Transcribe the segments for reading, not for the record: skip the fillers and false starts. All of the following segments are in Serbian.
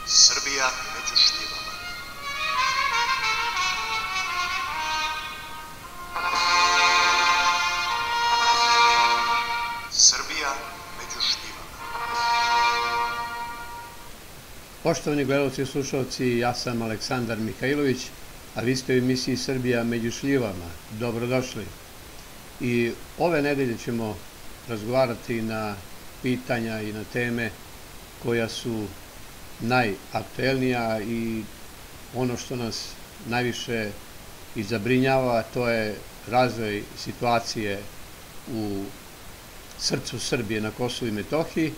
Srbija među šljivama. Srbija među šljivama. Poštovani gledalci i slušalci, ja sam Aleksandar Mihajlović, a vi ste u emisiji Srbija među šljivama. Dobrodošli. I ove nedelje ćemo razgovarati na pitanja i na teme koja su najaktuelnija i ono što nas najviše i zabrinjava, to je razvoj situacije u srcu Srbije na Kosovu i Metohiji,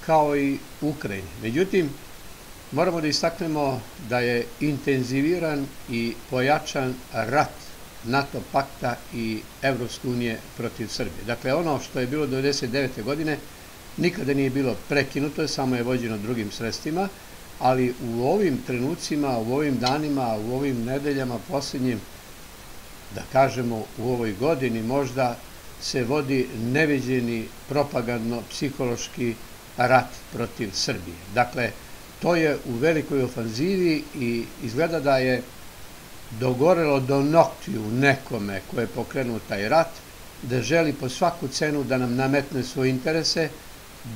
kao i Ukrajini. Međutim, moramo da istaknemo da je intenziviran i pojačan rat NATO pakta i Evropske unije protiv Srbije. Dakle, ono što je bilo 1999. godine nikada nije bilo prekinuto, samo je vođeno drugim sredstvima, ali u ovim trenucima, u ovim danima, u ovim nedeljama posljednjim, da kažemo u ovoj godini, možda se vodi neviđeni propagandno-psihološki rat protiv Srbije. Dakle, to je u velikoj ofanzivi i izgleda da je dogorelo do noktiju nekome ko je pokrenuo taj rat, da želi po svaku cenu da nam nametne svoje interese,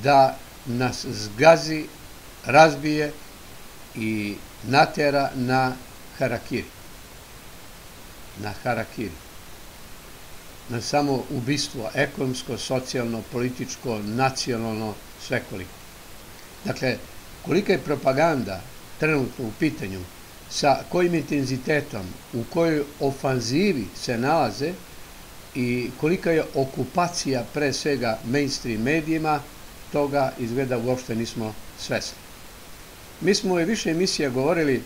da nas zgazi, razbije i natera na harakiri. Na harakiri. Na samo ubistvo, ekonomsko, socijalno, političko, nacionalno, svekoliko. Dakle, kolika je propaganda trenutno u pitanju, sa kojim intenzitetom, u kojoj ofanzivi se nalaze i kolika je okupacija pre svega mainstream medijima, toga izgleda uopšte nismo svesni. Mi smo u više emisija govorili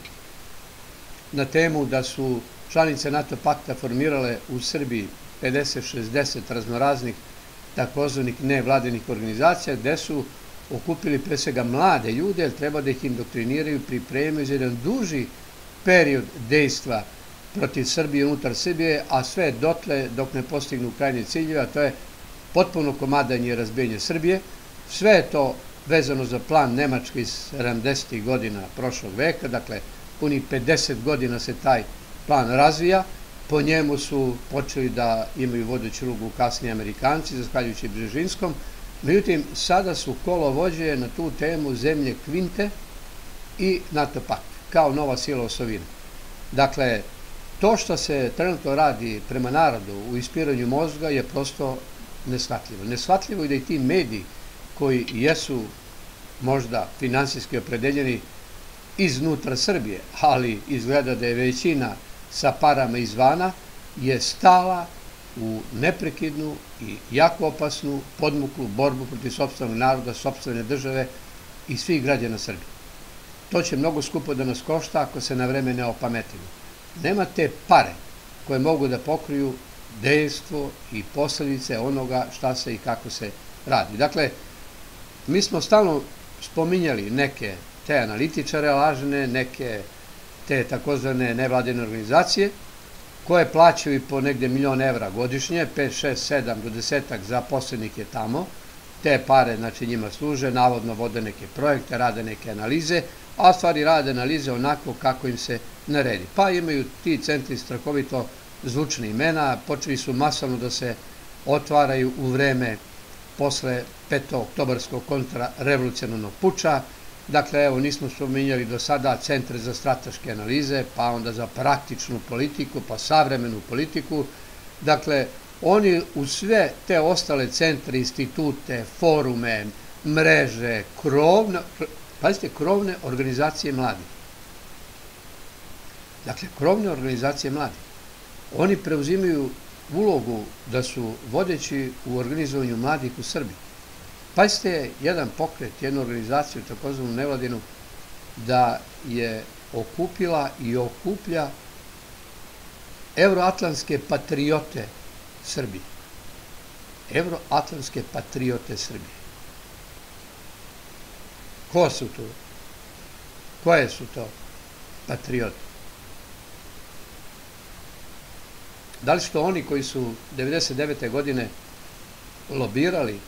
na temu da su članice NATO pakta formirale u Srbiji 50-60 raznoraznih takozvanih nevladinih organizacija gde su okupili pre svega mlade ljude, jer treba da ih indoktriniraju, pripremaju za jedan duži period dejstva protiv Srbije, unutar Srbije, a sve dotle dok ne postignu krajnje ciljeve, a to je potpuno komadanje i razbijenje Srbije. Sve je to vezano za plan Nemačke iz 70. godina prošlog veka, dakle, punih 50 godina se taj plan razvija. Po njemu su počeli da imaju vodeću ulogu kasnije Amerikanci, zahvaljujući Brzezinskom. Međutim, sada su kolovođe na tu temu zemlje Kvinte i NATO pakt, kao nova sila osovine. Dakle, to što se trenutno radi prema narodu u ispiranju mozga je prosto neshvatljivo. Neshvatljivo je da i ti mediji koji jesu možda finansijski opredeljeni iznutra Srbije, ali izgleda da je većina sa parama izvana, je stala u neprekidnu i jako opasnu podmuklu borbu protiv sopstvenog naroda, sopstvene države i svih građana Srbije. To će mnogo skupo da nas košta ako se na vreme ne opametimo. Nema te pare koje mogu da pokriju dejstvo i posledice onoga šta se i kako se radi. Dakle, mi smo stalno spominjali neke te analitičare lažne, neke te takozvane nevladine organizacije koje plaćaju po negde 1.000.000 evra godišnje, 5, 6, 7 do 10 zaposlenih je tamo. Te pare, znači, njima služe, navodno vode neke projekte, rade neke analize, a stvari rade analize onako kako im se naredi. Pa imaju ti centri strahovito zvučne imena, počeli su masovno da se otvaraju u vreme posle 5. oktobarskog kontrarevolucionarnog puča. Dakle, evo, nismo spominjali do sada centre za strateške analize, pa onda za praktičnu politiku, pa savremenu politiku. Dakle, oni u sve te ostale centre, institute, forume, mreže, krovne organizacije mladih. Dakle, krovne organizacije mladih. Oni preuzimaju ulogu da su vodeći u organizovanju mladih u Srbiji. Pazite, jedan pokret, jednu organizaciju, takozvanu nevladinu, da je okupila i okuplja evroatlantske patriote Srbije. Evroatlantske patriote Srbije. Ko su to? Koje su to patriote? Da li su to oni koji su 1999. godine lobirali,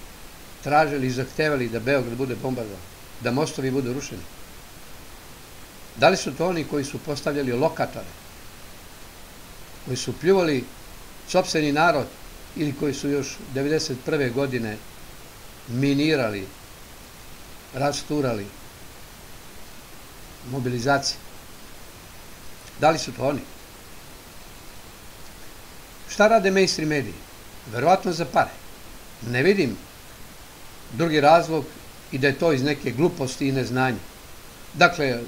tražili i zahtevali da Beograd bude bombardovan, da mostovi budu rušeni? Da li su to oni koji su postavljali lokatore, koji su pljuvali sopstveni narod ili koji su još 1991. godine minirali, rasturali mobilizacije? Da li su to oni? Šta rade mainstream mediji? Verovatno za pare. Ne vidim drugi razlog i da je to iz neke gluposti i neznanja. Dakle,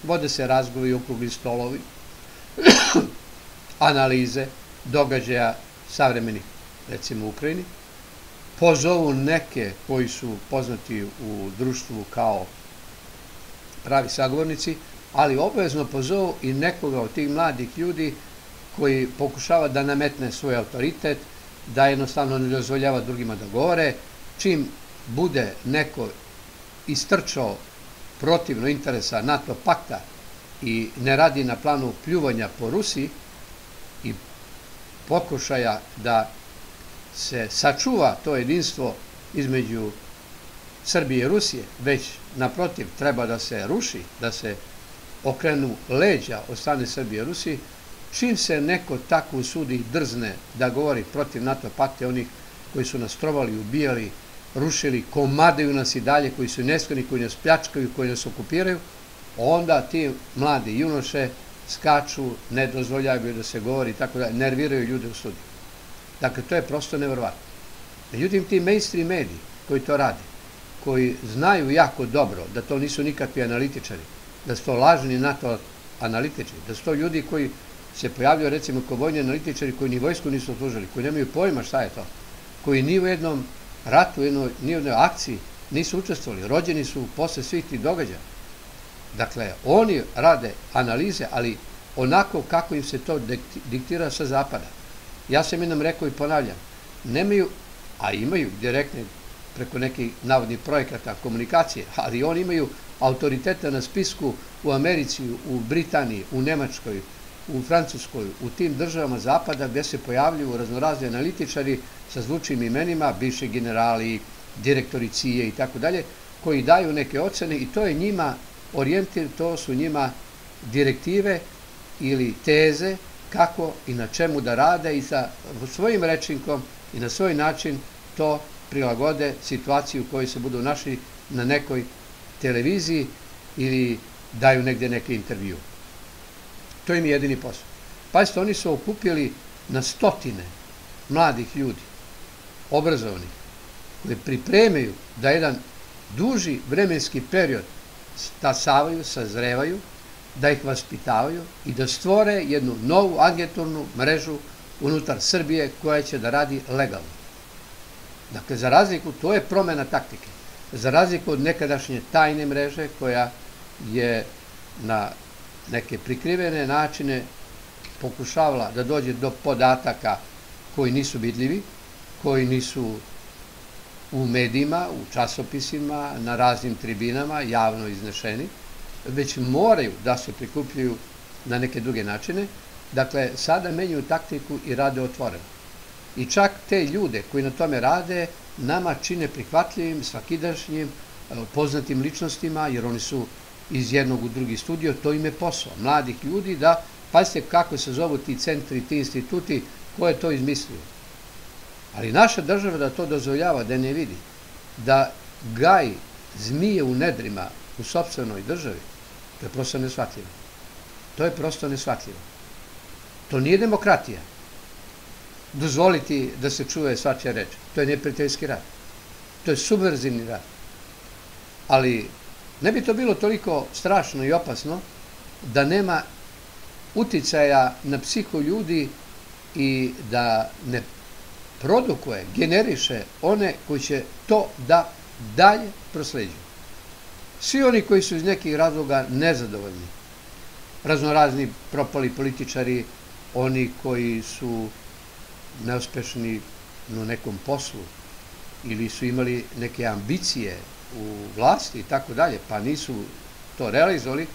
vode se razgovori, okrugli stolovi, analize događaja savremenih, recimo u Ukrajini, pozovu neke koji su poznati u društvu kao pravi sagovornici, ali obavezno pozovu i nekoga od tih mladih ljudi koji pokušava da nametne svoj autoritet, da jednostavno ne dozvoljava drugima da govore. Čim bude neko istrčao protivno interesa NATO pakta i ne radi na planu pljuvanja po Rusiji i pokušaja da se sačuva to jedinstvo između Srbije i Rusije, već naprotiv treba da se ruši, da se okrenu leđa od strane Srbije i Rusije, čim se neko tako usudi i drzne da govori protiv NATO pakta, onih koji su nas trovali, ubijali, rušili, komadaju nas i dalje, koji su neskloni, koji nas pljačkaju, koji nas okupiraju, onda ti mladi junoše skaču, ne dozvoljavaju da se govori, tako da nerviraju ljude u studiju. Dakle, to je prosto neverovatno. Međutim, ti mainstream mediji koji to rade, koji znaju jako dobro da to nisu nikakvi analitičari, da su to lažni NATO analitičari, da su to ljudi koji se pojavljaju, recimo, kao vojni analitičari koji ni vojsku nisu služili, koji nemaju pojma šta je to, koji ni u jednom ratu, ni u jednoj akciji nisu učestvovali, rođeni su posle svih tih događaja. Dakle, oni rade analize, ali onako kako im se to diktira sa zapada. Ja sam jednom rekao i ponavljam, nemaju, a imaju direktne preko nekih navodnih projekata komunikacije, ali oni imaju autoriteta na spisku u Americi, u Britaniji, u Nemačkoj, u Francuskoj, u tim državama zapada gde se pojavljuju raznorazni analitičari sa zvučnim imenima, bivši generali, direktori CIA i tako dalje, koji daju neke ocene i to je njima orijentir, to su njima direktive ili teze kako i na čemu da rade i sa svojim rečnikom i na svoj način to prilagode situaciju u kojoj se budu našli na nekoj televiziji ili daju negdje neki intervju. To im je jedini posao. Pazite, oni su okupili na stotine mladih ljudi, obrazovanih, koji pripremaju da jedan duži vremenski period stasavaju, sazrevaju, da ih vaspitavaju i da stvore jednu novu agenturnu mrežu unutar Srbije koja će da radi legalno. Dakle, za razliku, to je promena taktike, za razliku od nekadašnje tajne mreže koja je na neke prikrivene načine pokušavala da dođe do podataka koji nisu vidljivi, koji nisu u medijima, u časopisima, na raznim tribinama javno iznešeni, već moraju da se prikupljaju na neke druge načine. Dakle, sada menjaju taktiku i rade otvoreno. I čak te ljude koji na tome rade nama čine prihvatljivim, svakidašnjim, poznatim ličnostima, jer oni su iz jednog u drugi studio, to im je posao. Mladih ljudi da, pazite kako se zovu ti centri, ti instituti, ko je to izmislio. Ali naša država da to dozvoljava, da ne vidi, da gaji zmije u nedrima u sopstvenoj državi, to je prosto neshvatljivo. To je prosto neshvatljivo. To nije demokratija. Dozvoliti da se čuje svačija reč. To je neprijateljski rad. To je subverzivni rad. Ali ne bi to bilo toliko strašno i opasno da nema uticaja na psihu ljudi i da ne produkuje, generiše one koji će to da dalje prosleđuju. Svi oni koji su iz nekih razloga nezadovoljni, raznorazni propali političari, oni koji su neuspešni na nekom poslu ili su imali neke ambicije u vlasti i tako dalje, pa nisu to realizovali,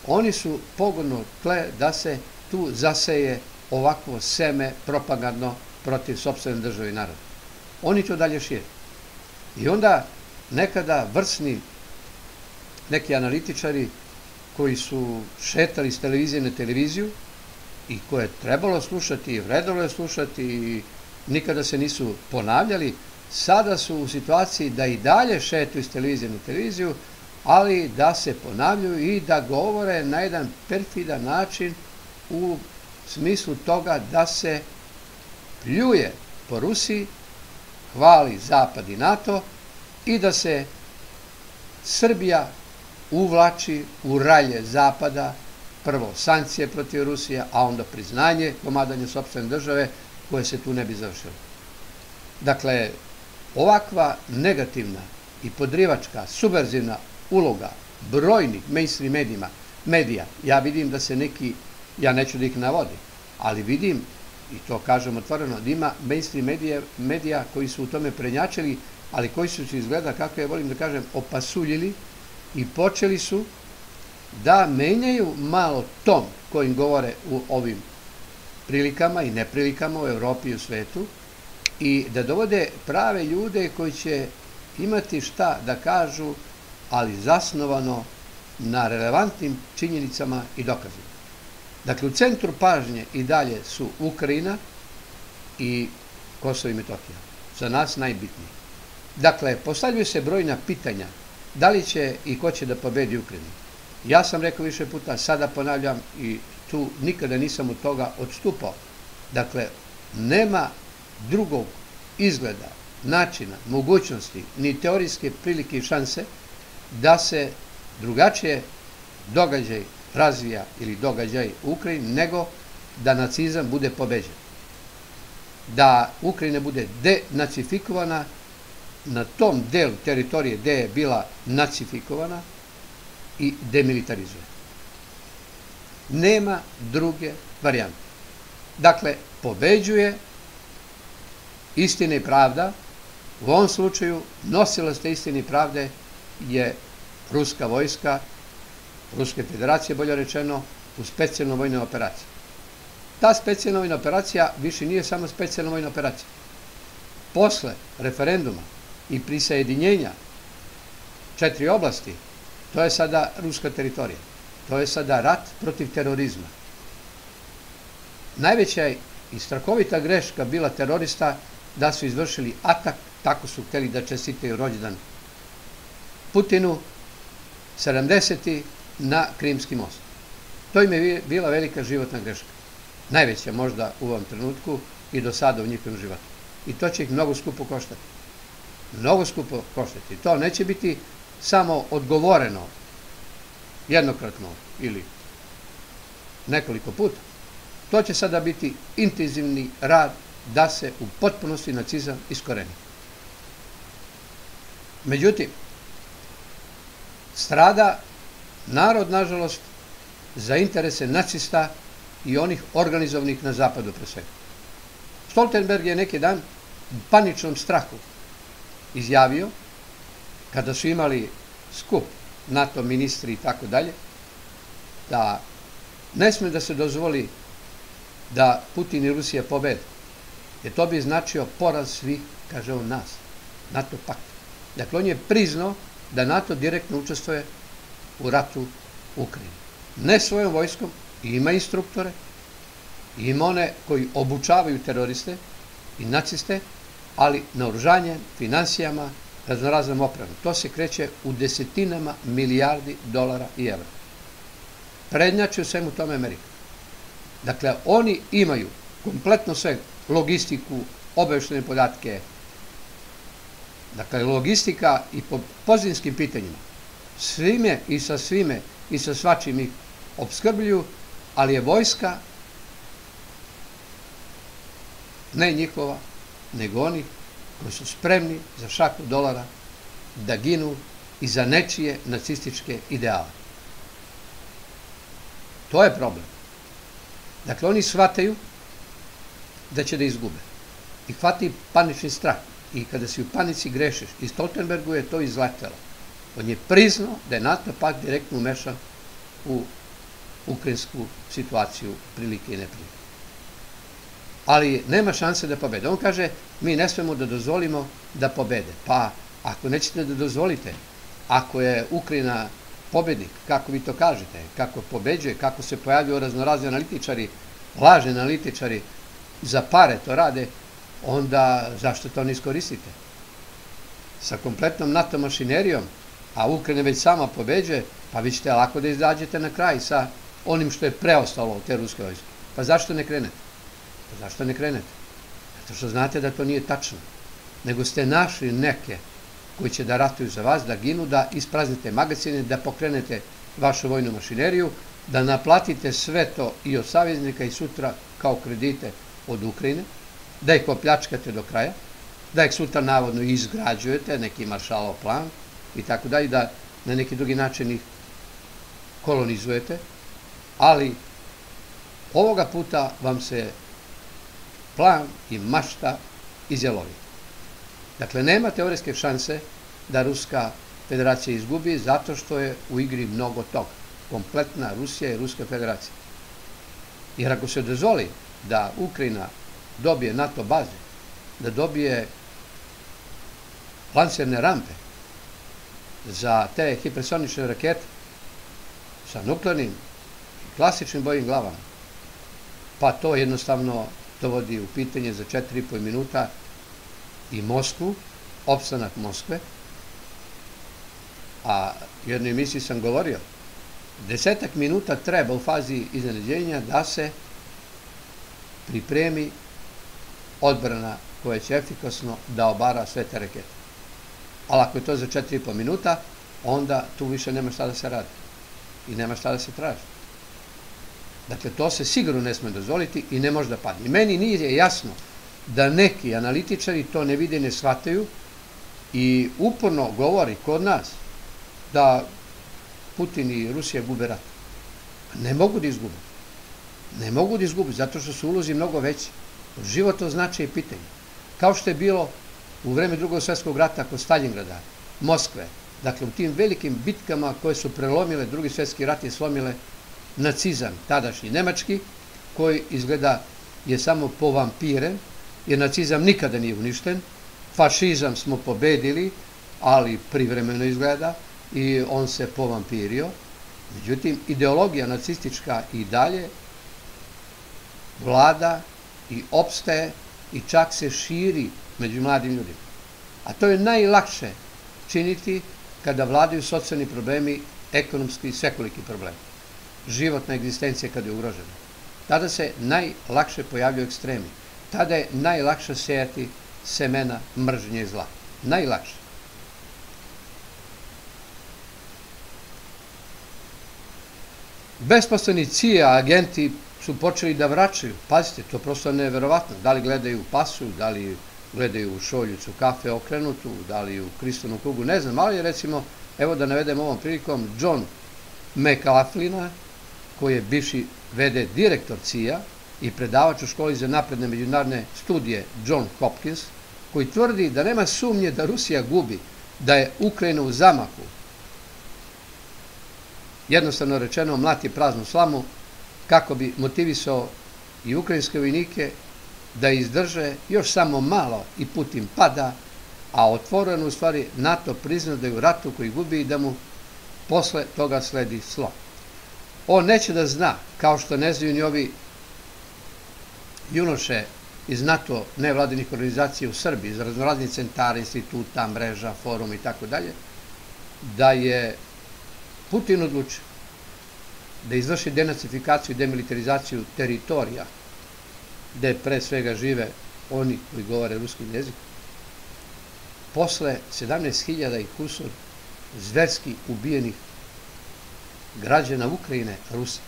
oni su pogodno tle da se tu zaseje ovakvo seme propagandno protiv sopstvene države i naroda. Oni to dalje šire. I onda nekada vrsni neki analitičari koji su šetali s televizije na televiziju i koje je trebalo slušati i vredilo je slušati i nikada se nisu ponavljali, sada su u situaciji da i dalje šetuju s televizije na televiziju, ali da se ponavljaju i da govore na jedan perfidan način u smislu toga da se pljuje po Rusiji, hvali Zapad i NATO i da se Srbija uvlači u ralje Zapada, prvo sankcije protiv Rusije, a onda priznanje komadanja sopstvene države, koje se tu ne bi završilo. Dakle, ovakva negativna i podrivačka, subverzivna uloga brojnih mainstream medija, ja vidim da se neki, ja neću da ih navodim, ali vidim, i to kažem otvoreno, da ima mainstream medija koji su u tome prednjačili, ali koji su se izgleda, kako ja volim da kažem, opasuljili i počeli su da menjaju malo ton kojim govore u ovim prilikama i neprilikama u Evropi i u svetu i da dovode prave ljude koji će imati šta da kažu, ali zasnovano na relevantnim činjenicama i dokazima. Dakle, u centru pažnje i dalje su Ukrajina i Kosovo i Metohija. Za nas najbitniji. Dakle, postavljaju se brojna pitanja da li će i ko će da pobedi Ukrajinu. Ja sam rekao više puta, sada ponavljam i tu nikada nisam od toga odstupao. Dakle, nema drugog izgleda, načina, mogućnosti, ni teorijske prilike i šanse da se drugačije događaj razvija ili događaj u Ukrajini, nego da nacizam bude pobeđen. Da Ukrajina bude denacifikovana na tom delu teritorije gde je bila nacifikovana i demilitarizuje. Nema druge varijante. Dakle, pobeđuje istina i pravda. U ovom slučaju nosilac te istine i pravde je ruska vojska, Ruske federacije, bolje rečeno, u specijalnoj vojnoj operaciji. Ta specijalna vojna operacija više nije samo specijalna vojna operacija. Posle referenduma i prisajedinjenja 4 oblasti, to je sada ruska teritorija. To je sada rat protiv terorizma. Najveća i strahovita greška bila terorista da su izvršili atak, tako su hteli da čestitaju rođendan Putinu, 70. na Krimski most. To im je bila velika životna greška. Najveća možda u ovom trenutku i do sada u njihovom životu. I to će ih mnogo skupo koštati. Mnogo skupo koštati. To neće biti samo odgovoreno jednokratno ili nekoliko puta. To će sada biti intenzivni rad da se u potpunosti nacizam iskoreni. Međutim, strada narod, nažalost, za interese nacista i onih organizovanih na zapadu pre svega. Stoltenberg je neki dan u paničnom strahu izjavio, kada su imali skup NATO ministri i tako dalje, da ne sme da se dozvoli da Putin i Rusija pobede. Jer to bi značio poraz svih, kaže on, nas, NATO pakt. Dakle, on je priznao da NATO direktno učestvuje u ratu u Ukrajini. Ne svojom vojskom, ima instruktore, ima one koji obučavaju teroriste i naciste, ali naoružanjem, finansijama, raznoraznom opremom. To se kreće u desetinama milijardi dolara i evra. Prednjači u svemu tome Amerika. Dakle, oni imaju kompletno sve, logistiku, obaveštene podatke, dakle, logistika i po pozemskim pitanjima. Svime i sa svačim ih opskrbljuju, ali je vojska ne njihova, nego onih koji su spremni za šaku dolara da ginu i za nečije nacističke ideale. To je problem. Dakle, oni shvataju da će da izgube. I hvati panični strah. I kada si u panici grešiš, i Stoltenbergu je to izletelo. On je priznao da je NATO pakt direktno umešan u ukrajinsku situaciju, prilike i neprilike. Ali nema šanse da pobede. On kaže, mi ne smemo da dozvolimo da pobede. Pa, ako nećete da dozvolite, ako je Ukrajina pobednik, kako vi to kažete, kako pobeđuje, kako se pojavljaju raznorazni analitičari, lažni analitičari, za pare to rade, onda zašto to ne iskoristite? Sa kompletnom NATO mašinerijom, a Ukrajina već sama pobeđuje, pa vi ćete lako da izađete na kraj sa onim što je preostalo od te ruske vojske. Pa zašto ne krenete? Pa zašto ne krenete? Zato što znate da to nije tačno. Nego ste našli neke koji će da ratuju za vas, da ginu, da ispraznite magazine, da pokrenete vašu vojnu mašineriju, da naplatite sve to i od saveznika i sutra kao kredite od Ukrajine, da ih opljačkate do kraja, da ih sutra navodno izgrađujete, neki Maršalov plan i tako dalje, da na neki drugi način ih kolonizujete, ali ovoga puta vam se plan i mašta izjalovi. Dakle, nema teoretske šanse da Ruska federacija izgubi zato što je u igri mnogo toga. Kompletna Rusija i Ruska federacija. Jer ako se dozvoli da Ukrajina dobije NATO baze, da dobije lanserne rampe za te hipersonične rakete sa nuklearnim i klasičnim bojnim glavama, pa to jednostavno dovodi u pitanje za 4,5 minuta i Moskvu, opstanak Moskve, a u jednoj emisiji sam govorio, 10 minuta treba u fazi iznenađenja da se pripremi odbrana koja će efikasno da obara sve te rakete. Ali ako je to za 4,5 minuta, onda tu više nema šta da se radi i nema šta da se traži. Dakle, to se sigurno ne sme dozvoliti i ne može da padne. Meni nije jasno da neki analitičari to ne vide i ne shvataju i uporno govori kod nas da Putin i Rusija gube rat. Ne mogu da izgube. Ne mogu da izgube, zato što su ulozi mnogo veći. Životno značaj je pitanje. Kao što je bilo u vreme Drugog svjetskog rata kod Staljingrada, Moskve, dakle u tim velikim bitkama koje su prelomile Drugi svjetski rat i slomile nacizam, tadašnji nemački, koji izgleda je samo povampiren, jer nacizam nikada nije uništen, fašizam smo pobedili, ali privremeno izgleda, i on se povampirio. Međutim, ideologija nacistička i dalje vlada i opstaje i čak se širi među mladim ljudima. A to je najlakše činiti kada vladaju socijalni problemi, ekonomski i svekoliki problemi. Životna egzistencija kada je ugrožena. Tada se najlakše pojavljaju ekstremi. Tada je najlakše sejati semena mržnje i zla. Najlakše. Besposleni CIA agenti su počeli da vraćaju. Pazite, to prosto neverovatno. Da li gledaju Pasu, da li gledaju u Šoljicu kafe okrenutu, da li u Kristovnom krugu, ne znam, ali recimo, evo da navedem ovom prilikom, John McLaughlina, koji je bivši VD direktor CIA i predavač u školi za napredne međunarodne studije John Hopkins, koji tvrdi da nema sumnje da Rusija gubi, da je Ukrajina u zamahu. Jednostavno rečeno, mlati praznu slamu kako bi motivisao i ukrajinske vojnike da izdrže još samo malo i Putin pada, a otvoreno u stvari NATO prizna da je u ratu koji gubi i da mu posle toga sledi slom. On neće da zna, kao što ne znaju ni ovi junoše iz NATO nevladinih organizacija u Srbiji, iz raznoraznih centara, instituta, mreža, foruma i tako dalje, da je Putin odlučio da izvrši denacifikaciju i demilitarizaciju teritorija gde pre svega žive oni koji govore ruskim jezikom. Posle 17.000 i kusur zverski ubijenih građana Ukrajine, Rusi,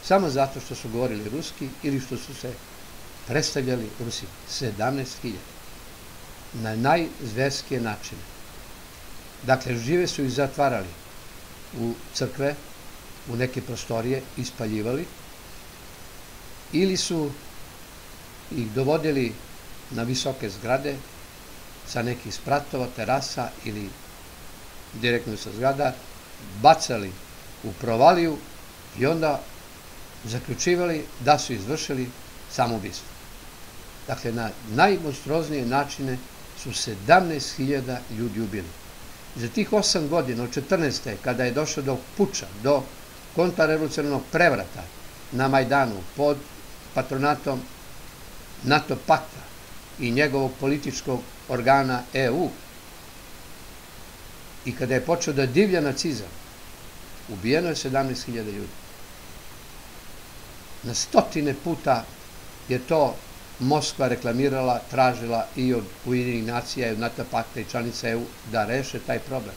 samo zato što su govorili ruski ili što su se predstavljali Rusima. 17.000. Na najzverskije načine. Dakle, žive su ih zatvarali u crkve, u neke prostorije, ispaljivali, ili su ih dovodili na visoke zgrade sa nekih spratova, terasa ili direktno sa zgrada, bacali u provaliju i onda zaključivali da su izvršili samoubistvo. Dakle, na najmonstruoznije načine su 17.000 ljudi ubili. Za tih 8 godina, od 14. kada je došlo do puča, do kontrarevolucionarnog prevrata na Majdanu pod patronatom NATO pakta i njegovog političkog organa EU, i kada je počeo da divlja nacizam, ubijeno je 17.000 ljudi. Na stotine puta je to Moskva reklamirala, tražila i od Ujedinjenih nacija i od NATO pakta i članica EU da reše taj problem.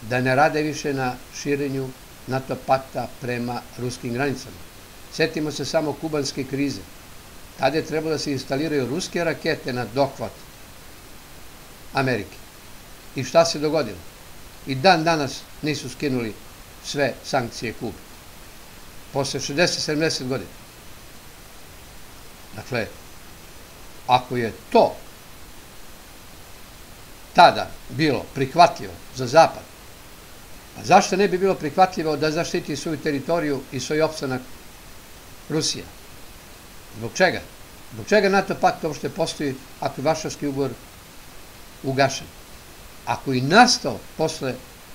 Da ne rade više na širenju NATO pakta prema ruskim granicama. Sjetimo se samo kubanske krize. Tada je trebalo da se instaliraju ruske rakete na dohvat Amerike. I šta se dogodilo? I dan danas nisu skinuli sve sankcije Kube. Posle 60-70 godina. Dakle, ako je to tada bilo prihvatljivo za Zapad, a zašto ne bi bilo prihvatljivo da zaštiti svoju teritoriju i svoj opstanak Rusija? Zbog čega? Zbog čega NATO pakt uopšte postoji ako je Varšavski ugovor ugašen? Ako i nastao posle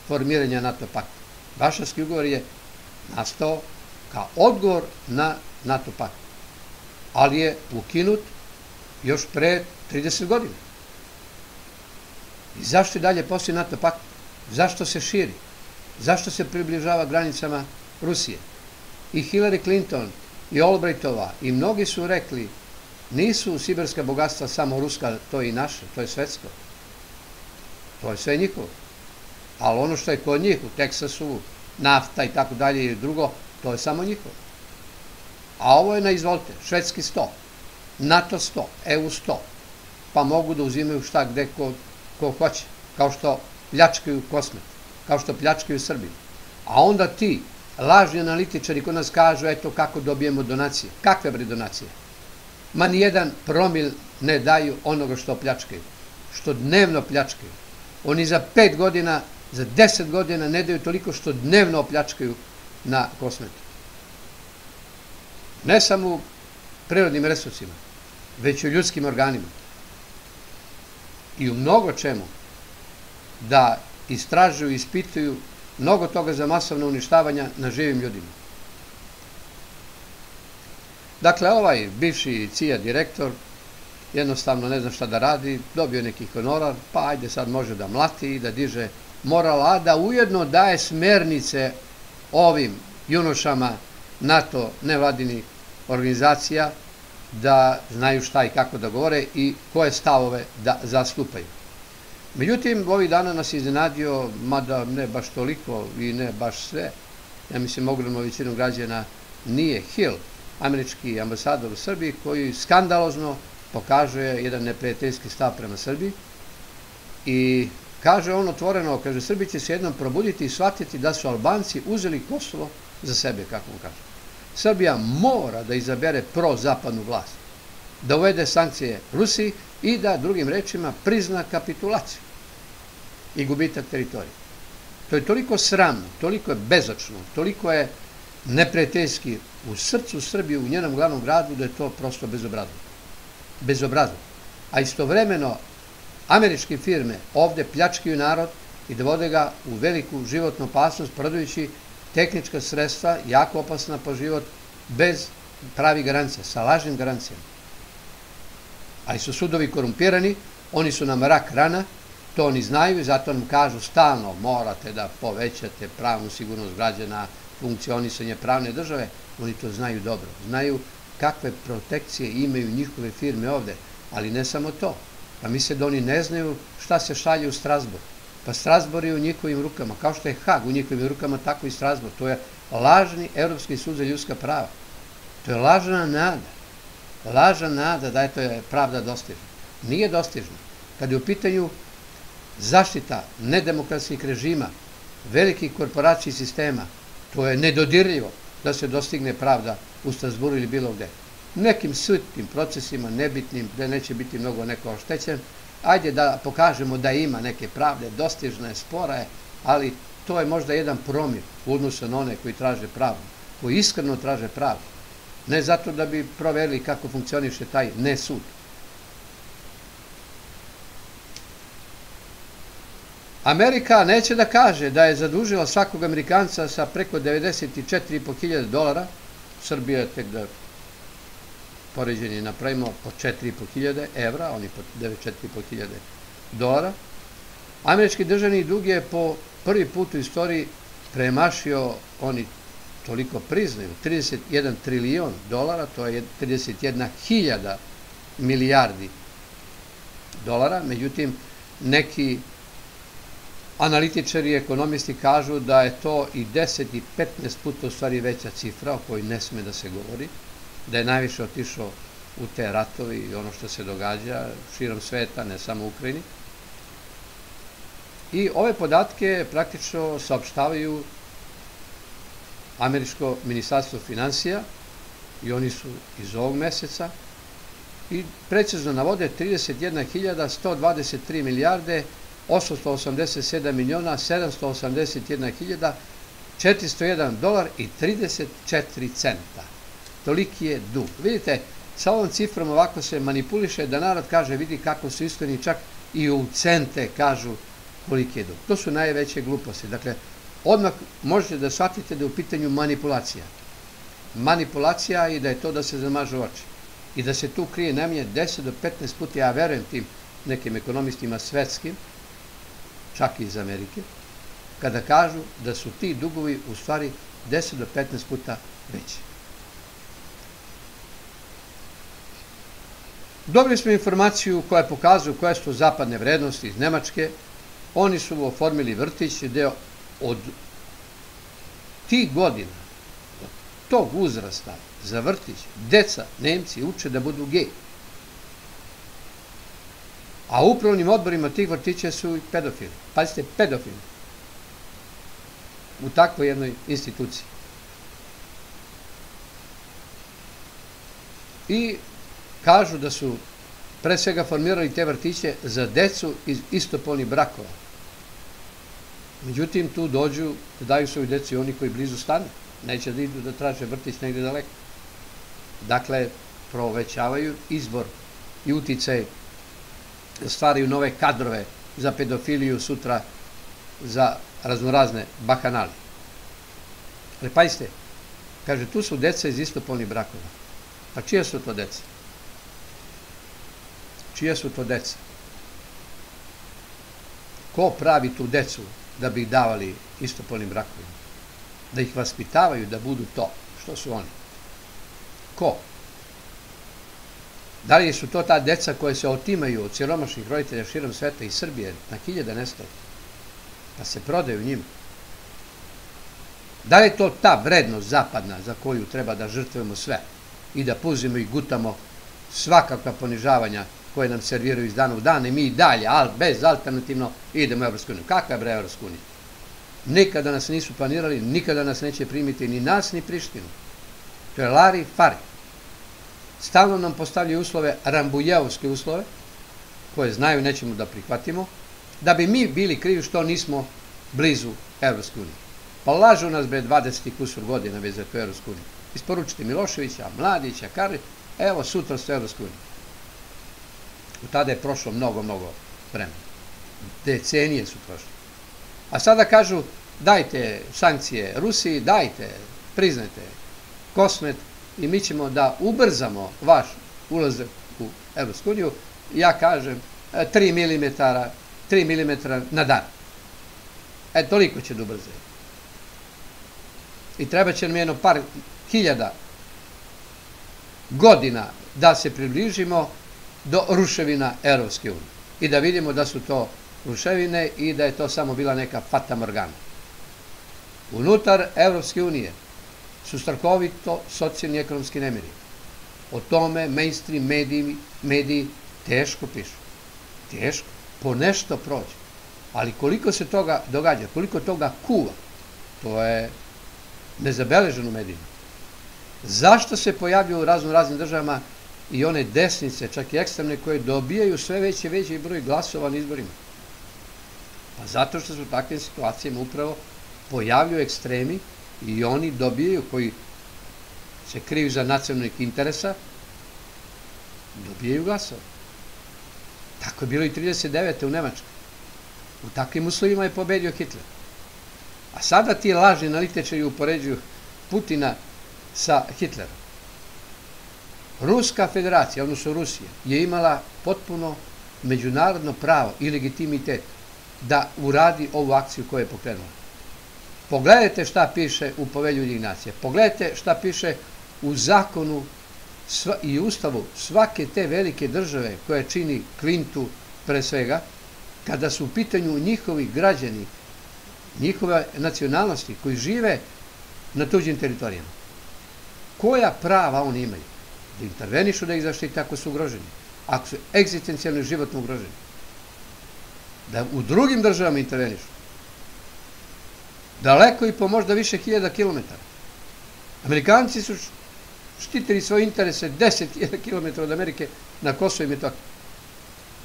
formiranja NATO pakta. Varšavski ugovor je nastao kao odgovor na NATO pakt, ali je ukinut još pre 30 godina. I zašto i dalje postoji NATO pakt? Zašto se širi? Zašto se približava granicama Rusije? I Hillary Clinton i Albrightova i mnogi su rekli, nisu siberska bogatstva samo ruska, to je i naše, to je svetsko. To je sve njihovo. Ali ono što je kod njih, u Teksasu, nafta i tako dalje i drugo, to je samo njihovo. A ovo je na izvolite, švedski 100, NATO 100, EU 100, pa mogu da uzimaju šta gde ko hoće, kao što pljačkaju kosmet, kao što pljačkaju Srbiju. A onda ti, lažni analitičari kod nas kažu, eto kako dobijemo donacije. Kakve bre donacije? Ma nijedan promil ne daju onoga što pljačkaju, što dnevno pljačkaju. Oni za 5 godina, za 10 godina ne daju toliko što dnevno opljačkaju na kosmetu. Ne samo u prirodnim resursima, već i u ljudskim organima. I u mnogo čemu da istražuju i ispituju mnogo toga za masovno uništavanja na živim ljudima. Dakle, ovaj bivši CIA direktor jednostavno ne zna šta da radi, dobio neki honorar, pa ajde sad može da mlati i da diže moral, a da ujedno daje smernice ovim junošama NATO nevladinih organizacija da znaju šta i kako da govore i koje stavove da zastupaju. Međutim, ovih dana nas je iznenadio, mada ne baš toliko i ne baš sve, ja mislim ogromno većinu građana nije Hill, američki ambasador u Srbiji, koji skandalozno pokazuje jedan neprijateljski stav prema Srbiji i kaže on otvoreno, kaže, Srbi će se jednom probuditi i shvatiti da su Albanci uzeli Kosovo za sebe, kako mu kaže. Srbija mora da izabere prozapadnu vlast, da uvede sankcije Rusiji i da, drugim rečima, prizna kapitulaciju i gubitak teritorije. To je toliko sramno, toliko je bezočno, toliko je neprijateljski u srcu Srbije, u njenom glavnom gradu, da je to prosto bezobrazno. Bezobrazno. A istovremeno američke firme ovde pljačkaju narod i dovode ga u veliku životnu opasnost prodajući tehnička sredstva, jako opasna po život, bez pravih garancija, sa lažnim garancijama. Ali su sudovi korumpirani, oni su nam rak rana, to oni znaju i zato nam kažu stalno morate da povećate pravnu sigurnost građana, funkcionisanje pravne države. Oni to znaju dobro, znaju kakve protekcije imaju njihove firme ovde, ali ne samo to. Pa misle da oni ne znaju šta se šalje u Strasbourg. Pa Strasbourg je u njihovim rukama, kao što je Hag u njihovim rukama, tako i Strasbourg. To je lažni Evropski sud za ljudska prava. To je lažna nada. Lažna nada da je to pravda dostižna. Nije dostižna. Kad je u pitanju zaštita nedemokratskih režima, velikih korporacija i sistema, to je nedodirljivo da se dostigne pravda u Strasbourgu ili bilo gde. Nekim sitnim procesima, nebitnim, gde neće biti mnogo neko oštećen, ajde da pokažemo da ima neke pravde, dostižna je, spora je, ali to je možda jedan promil u odnosu na one koji traže pravdu, koji iskreno traže pravdu. Ne zato da bi proverili kako funkcioniše taj nesud. Amerika neće da kaže da je zadužila svakog Amerikanca sa preko 94.500 dolara, Srbija je tek da poređenje napravimo po 4.500 evra, oni po 94.500 dolara. Američki državni dug je po prvi put u istoriji premašio, oni toliko priznaju, 31 trilion dolara, to je 31.000 milijardi dolara, međutim, neki analitičari i ekonomisti kažu da je to i 10 i 15 puta u stvari veća cifra o kojoj ne sme da se govori, da je najviše otišao u te ratovi i ono što se događa širom sveta, ne samo u Ukrajini. I ove podatke praktično saopštavaju američko ministarstvo finansija i oni su iz ovog meseca i precizno navode 31.123 milijarde 887 miliona 781 hiljada 401 dolar i 34 centa. Toliki je dug. Vidite, sa ovom cifrom ovako se manipuliše da narod kaže, vidi kako su iskreni, čak i u cente kažu koliki je dug. To su najveće gluposti. Dakle, odmah možete da shvatite da je u pitanju manipulacija. Manipulacija i da je to da se zamažu oči. I da se tu krije najmanje 10 do 15 puta, ja verujem tim nekim ekonomistima svetskim, čak i iz Amerike, kada kažu da su ti dugovi u stvari 10 do 15 puta veći. Dobili smo informaciju koja pokazuje koje su zapadne vrednosti iz Nemačke. Oni su oformili vrtić gde od tih godina, od tog uzrasta za vrtić, deca, Nemci, uče da budu geji. A u upravnim odborima tih vrtića su i pedofili. Pazite, pedofili. U takvoj jednoj instituciji. I kažu da su pre svega formirali te vrtiće za decu iz istopolnih brakova. Međutim, tu dođu da daju svoju deci oni koji blizu stane. Neće da idu da traže vrtić negde daleko. Dakle, povećavaju izbor i uticaj da stvaraju nove kadrove za pedofiliju sutra, za raznorazne bahanali. Ali pazite, kaže, tu su deca iz istopolnih brakova. Pa čija su to deca? Čija su to deca? Ko pravi tu decu da bi ih davali istopolnim brakovima? Da ih vaspitavaju da budu to što su oni? Ko? Da li su to ta deca koje se otimaju od siromašnih roditelja širom sveta i Srbije na hiljade nestali, pa se prodaju njima? Da li je to ta vrednost zapadna za koju treba da žrtvujemo sve i da puzimo i gutamo svakakva ponižavanja koje nam serviraju iz dana u dan i mi i dalje, bez alternativno, idemo u Evropsku uniju? Kakva je bre Evropska unija? Nikada nas nisu planirali, nikada nas neće primiti ni nas, ni Prištinu. To je lari fari. Stalno nam postavljaju uslove, rambujevske uslove, koje znaju nećemo da prihvatimo, da bi mi bili krivi što nismo blizu Evropske unije. Pa lažu nas bre 20 kusur godina već za tu Evropsku uniju. Isporučite Miloševića, Mladića, Karli, evo sutra su Evropsku uniju. Od tada je prošlo mnogo vremena. Decenije su prošle. A sada kažu, dajte sankcije Rusiji, dajte, priznajte Kosmet i mi ćemo da ubrzamo vaš ulazak u Evropsku uniju. Ja kažem 3 mm na dan. Toliko će da ubrzaju. I treba će nam jedno par hiljada godina da se približimo do ruševina Evropske unije i da vidimo da su to ruševine i da je to samo bila neka fata morgana. Unutar Evropske unije su strahovito socijalni i ekonomski nemiri. O tome mainstream mediji teško pišu. Teško. Po nešto prođe. Ali koliko se toga događa, koliko toga kuva, to je nezabeleženo u medijima. Zašto se pojavljaju u raznim državama i one desnice, čak i ekstremne, koje dobijaju sve veći broj glasova na izborima? Pa zato što su u takvim situacijama upravo pojavljuju ekstremi i oni dobijaju, koji se kriju za nacionalnih interesa, dobijaju glasova. Tako je bilo i 39. u Nemačkoj. U takvim uslovima je pobedio Hitler. A sada ti lažni analitičari upoređuju Putina sa Hitlerom. Ruska federacija, odnosno Rusija, je imala potpuno međunarodno pravo i legitimitet da uradi ovu akciju koju je pokrenula. Pogledajte šta piše u Povelji Ujedinjenih nacija, pogledajte šta piše u zakonu i ustavu svake te velike države koje čini klintu pre svega, kada su u pitanju njihovi građani, njihove nacionalnosti koji žive na tuđim teritorijama. Koja prava oni imaju? Da intervenišu, da ih zaštite ako su ugroženi, ako su egzistencijalno i životno ugroženi. Da u drugim državama intervenišu. Daleko i po možda više hiljada kilometara. Amerikanci su štitili svoje interese 10.000 kilometara od Amerike na Kosovo i Metohiji.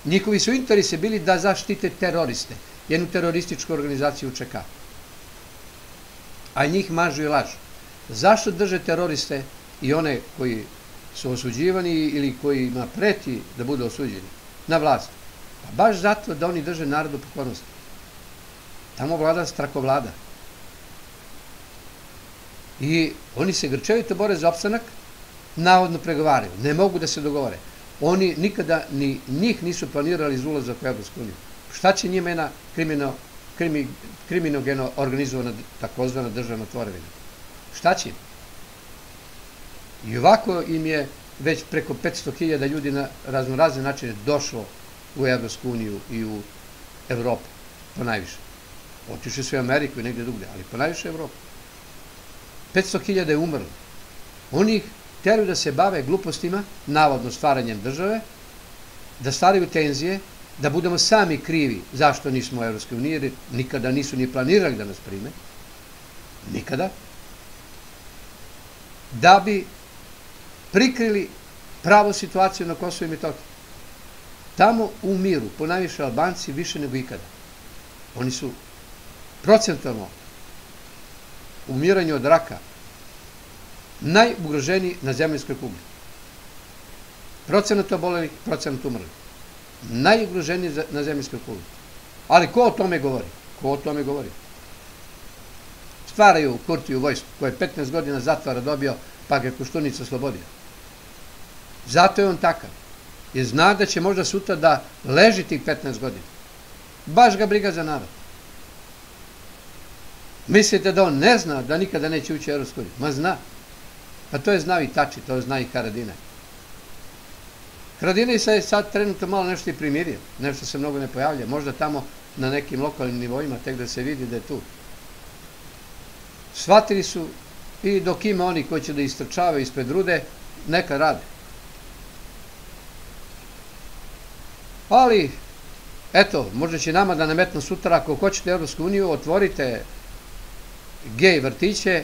Njihovi su interesi bili da zaštite teroriste, jednu terorističku organizaciju UČK. A njih mažu i lažu. Zašto drže teroriste i one koji su osuđivani ili kojima preti da budu osuđeni na vlast? Pa baš zato da oni drže narodu pokornosti. Tamo vlada strahovlada. I oni se grčevito bore za opstanak, navodno pregovaraju, ne mogu da se dogovore. Oni nikada ni njih nisu planirali za ulazak u Evropsku uniju. Šta će njima jedna kriminogeno organizovana takozvana državna tvorevina? Šta će im? I ovako im je već preko 500.000 ljudi na raznorazne načine došlo u Evropsku uniju i u Evropu, ponajviše. Otišli su u Ameriku i negdje drugde, ali ponajviše u Evropu. 500.000 je umrlo. Oni ih teraju da se bave glupostima, navodno stvaranjem države, da stvaraju tenzije, da budemo sami krivi zašto nismo u Evropskoj uniji, jer nikada nisu ni planirali da nas prime. Nikada. Da bi prikrili pravu situaciju na Kosovu i Metohiji. Tamo umiru, ponajviše Albanci, više nego ikada. Oni su procentualno umiranju od raka najugroženiji na zemaljskoj kugli. Procenat obolelih, procenat umrlih. Najugroženiji na zemaljskoj kugli. Ali ko o tome govori? Ko o tome govori? Stvaraju Kurtiju vojsku, koja je 15 godina zatvora dobio, pa ga je Koštunica oslobodio. Zato je on takav. Jer zna da će možda sutra da leži tih 15 godina. Baš ga briga za narod. Mislite da on ne zna da nikada neće ući u Evropsku uniju? Ma zna. Pa to je znao i Tači, to zna i Haradinaj. Haradinaj se sad trenutno malo nešto i primirio. Nešto se mnogo ne pojavlja. Možda tamo na nekim lokalnim nivoima tek da se vidi da je tu. Shvatili su i dok ima oni koji će da istrčavaju ispred rude, neka rade. Ali, eto, možda će nama da nametnu sutra, ako hoćete Evropsku uniju, otvorite gej vrtiće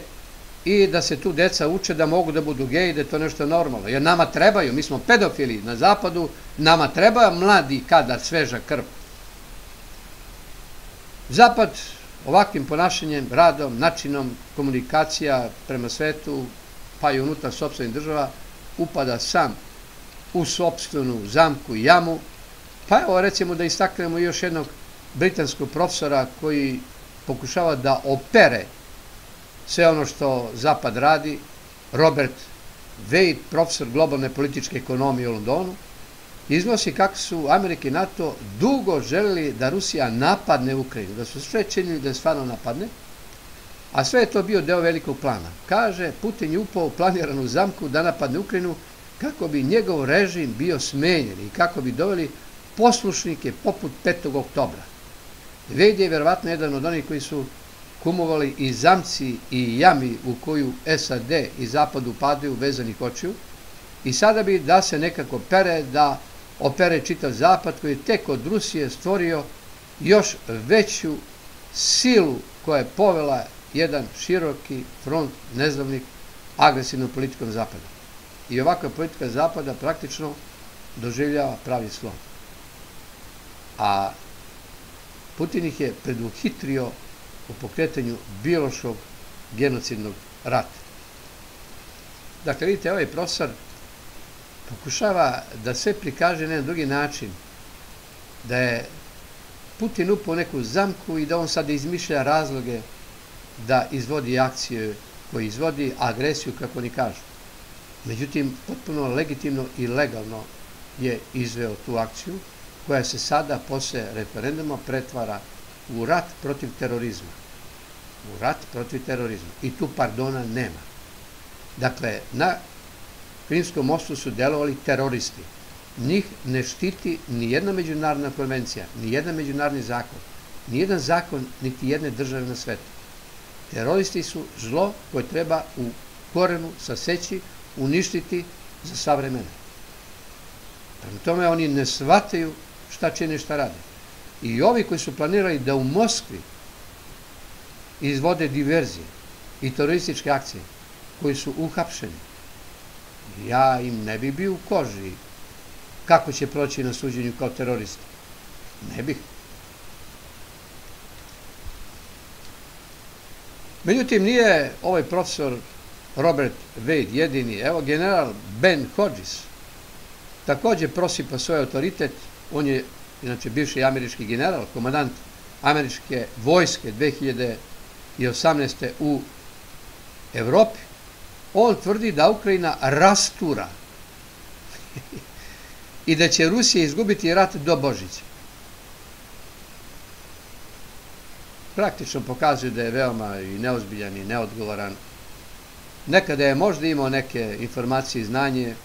i da se tu deca uče da mogu da budu geji, da je to nešto normalno. Jer nama trebaju, mi smo pedofili na zapadu, nama treba mladi kadar, sveža krv. Zapad ovakvim ponašanjem, radom, načinom komunikacija prema svetu, pa i unutar sopstvenih država, upada sam u sopstvenu zamku i jamu. Pa evo recimo da istaknemo još jednog britanskog profesora koji pokušava da opere sve ono što Zapad radi, Robert Wade, profesor globalne političke ekonomije u Londonu, iznosi kako su Amerika i NATO dugo želeli da Rusija napadne Ukrajinu, da su sve činili da je stvarno napadne, a sve je to bio deo velikog plana. Kaže, Putin je upao u planiranu zamku da napadne Ukrajinu kako bi njegov režim bio smenjen i kako bi doveli poslušnike poput 5. oktobra. Wade je verovatno jedan od onih koji su kumovali i zamci i jami u koju SAD i Zapad upadaju vezanih očiju i sada bi da se nekako pere, da opere čitav Zapad koji je tek od Rusije stvorio još veću silu koja je povela jedan široki front nezlavnih agresivnom politikom Zapada. I ovakva politika Zapada praktično doživljava pravi slom. A Putin ih je preduhitrio u pokretanju biološkog genocidnog rata. Dakle, vidite, ovaj profesor pokušava da sve prikaže na jedan drugi način, da je Putin upao u neku zamku i da on sada izmišlja razloge da izvodi akcije koje izvodi, agresiju, kako oni kažu. Međutim, potpuno legitimno i legalno je izveo tu akciju, koja se sada posle referenduma pretvara u rat protiv terorizma. U rat protiv terorizma. I tu pardona nema. Dakle, na Krimskom mostu su delovali teroristi. Njih ne štiti ni jedna međunarodna konvencija, ni jedan međunarodni zakon, ni jedan zakon, niti jedne države na svetu. Teroristi su zlo koje treba u korenu saseći, uništiti za sva vremena. Prema tome oni ne shvataju šta čine i šta rade. I ovi koji su planirali da u Moskvi izvode diverzije i terorističke akcije, koji su uhapšeni, ja im ne bih bio u koži kako će proći na suđenju kao teroristi. Ne bih. Međutim, nije ovaj profesor Robert Wade jedini. Evo, general Ben Hodges takođe prosipa svoj autoritet. On je, inače, bivši američki general, komandant američke vojske 2018. u Evropi. On tvrdi da Ukrajina rastura i da će Rusija izgubiti rat do Božića. Praktično pokazuje da je veoma i neozbiljan i neodgovoran. Nekada je možda imao neke informacije i znanje,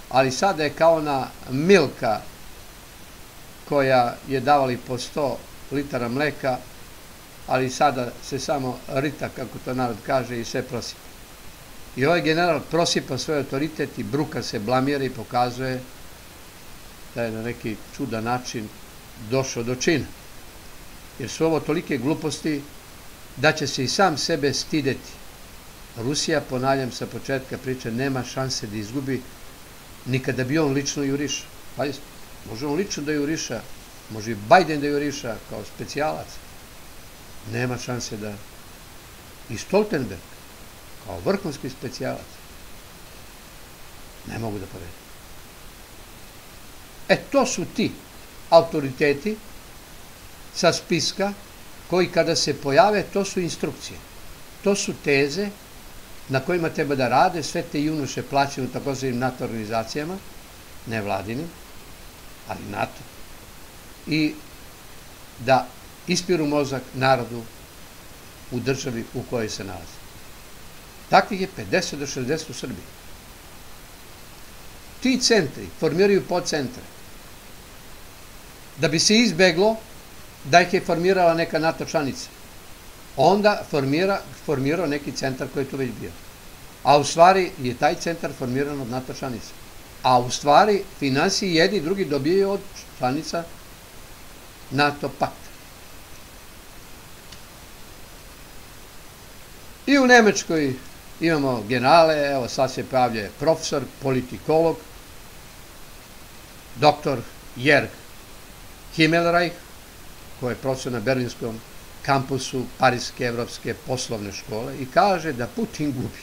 ali sada je kao ona Milka koja je davali po 100 litara mleka, ali sada se samo rita, kako to narod kaže, i sve prosipa. I ovaj general prosipa svoj autoritet i bruka se, blamira i pokazuje da je na neki čudan način došao do čina. Jer su ovo tolike gluposti da će se i sam sebe stideti. Rusija, ponavljam sa početka priče, nema šanse da izgubi ni kada bi on lično juriša. Pazite, može on lično da juriša, može i Bajden da juriša kao specijalac. Nema šanse da i Stoltenberg kao vrhunski specijalac ne mogu da pobede. To su ti autoriteti sa spiska koji kada se pojave, to su instrukcije. To su teze na kojima treba da rade, sve te junoše plaćene u takozvanim NATO organizacijama, ne vladinim, ali NATO, i da ispiru mozak narodu u državi u kojoj se nalazi. Takvih je 50 do 60 u Srbiji. Ti centri formiraju podcentre. Da bi se izbeglo da ih je formirala neka NATO članica. Onda formirao neki centar koji je tu već bio. A u stvari je taj centar formiran od NATO članica. A u stvari finansije jedni i drugi dobijaju od članica NATO pakta. I u Nemačkoj imamo generale, evo sad se pojavlja profesor, politikolog, doktor Jörg Himmelreich, koji je profesor na berlinskom kampusu Parijske evropske poslovne škole i kaže da Putin gubi.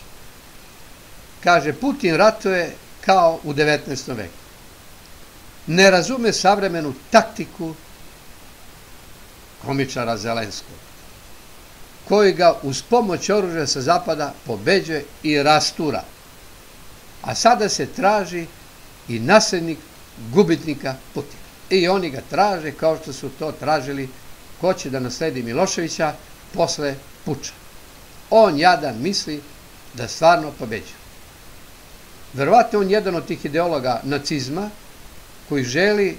Kaže, Putin ratuje kao u 19. veku. Ne razume savremenu taktiku komičara Zelenskog, koji ga uz pomoć oružja sa zapada pobeđuje i rastura. A sada se traži i naslednik gubitnika Putina. I oni ga traže kao što su to tražili ko će da nasledi Miloševića posle puča. On jadan misli da stvarno pobeđuje. Verovatno on jedan od tih ideologa nacizma koji želi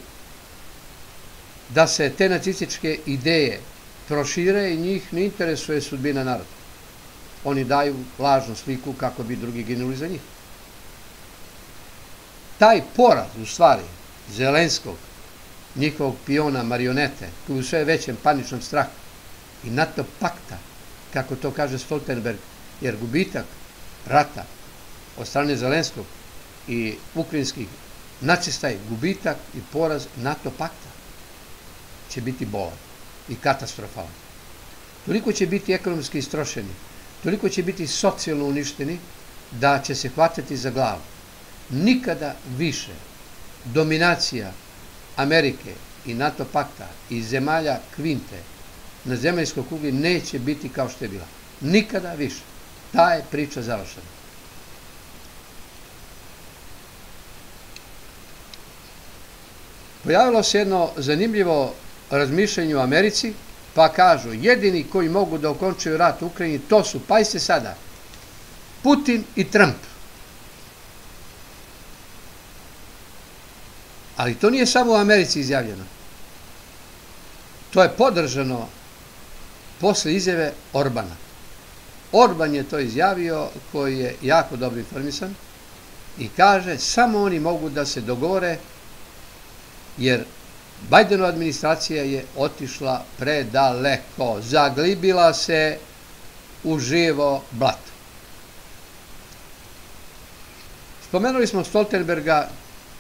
da se te nacističke ideje prošire i njih ne interesuje sudbina naroda. Oni daju lažnu sliku kako bi drugi ginuli za njih. Taj poraz, u stvari, Zelenskog, njihovog piona, marionete, koji u sve većem paničnom strahu i NATO pakta, kako to kaže Stoltenberg, jer gubitak rata od strane Zelenskog i ukrajinskih nacista je gubitak i poraz NATO pakta. Će biti bolan i katastrofalan. Toliko će biti ekonomski istrošeni, toliko će biti socijalno uništeni da će se hvatati za glavu. Nikada više dominacija Amerike i NATO pakta i zemalja Kvinte na zemaljskoj kugli neće biti kao što je bila. Nikada više. Ta je priča završena. Pojavilo se jedno zanimljivo razmišljanje u Americi, pa kažu, jedini koji mogu da okončaju rat u Ukrajini, to su, pazite sada, Putin i Trump. Ali to nije samo u Americi izjavljeno. To je podržano posle izjave Orbana. Orban je to izjavio, koji je jako dobro informisan i kaže, samo oni mogu da se dogovore, jer Bajdenova administracija je otišla predaleko, zaglibila se u živo blato. Spomenuli smo Stoltenberga,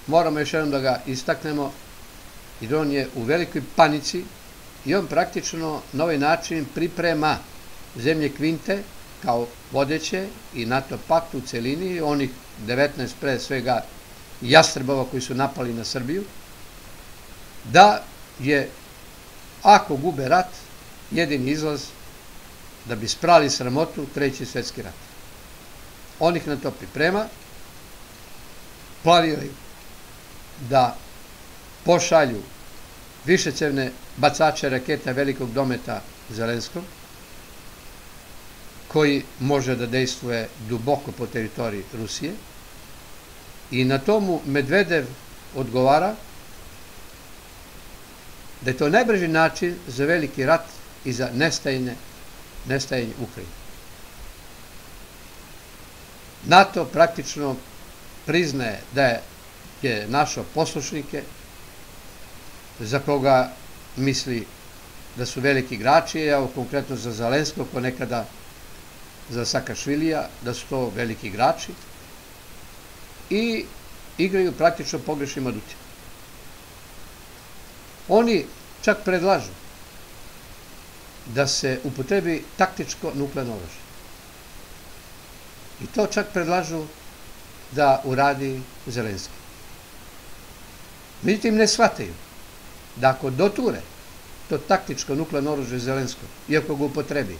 moramo još jednom da ga istaknemo, jer on je u velikoj panici i on praktično na ovaj način priprema zemlje Kvinte kao vodeće i NATO pakt u celini, onih 19 pre svega jastrebova koji su napali na Srbiju, da je, ako gube rat, jedini izlaz da bi sprali sramotu Treći svjetski rat. On ih na to priprema, planiraju da pošalju višecevne bacače raketa velikog dometa Zelenskom, koji može da dejstvuje duboko po teritoriji Rusije, i na tomu Medvedev odgovara da je to najbrži način za veliki rat i za nestajanje Ukrajine. NATO praktično priznaje da je našao poslušnike za koga misli da su veliki igrači, evo konkretno za Zelenskog, ko nekada za Sakašvilija, da su to veliki igrači i igraju praktično pogrešnim adutima. Oni čak predlažu da se upotrebi taktičko nuklearno oružje. I to čak predlažu da uradi Zelenski. Međutim, ne shvataju da ako doture to taktičko nuklearno oružje Zelenskog, i ako ga upotrebi,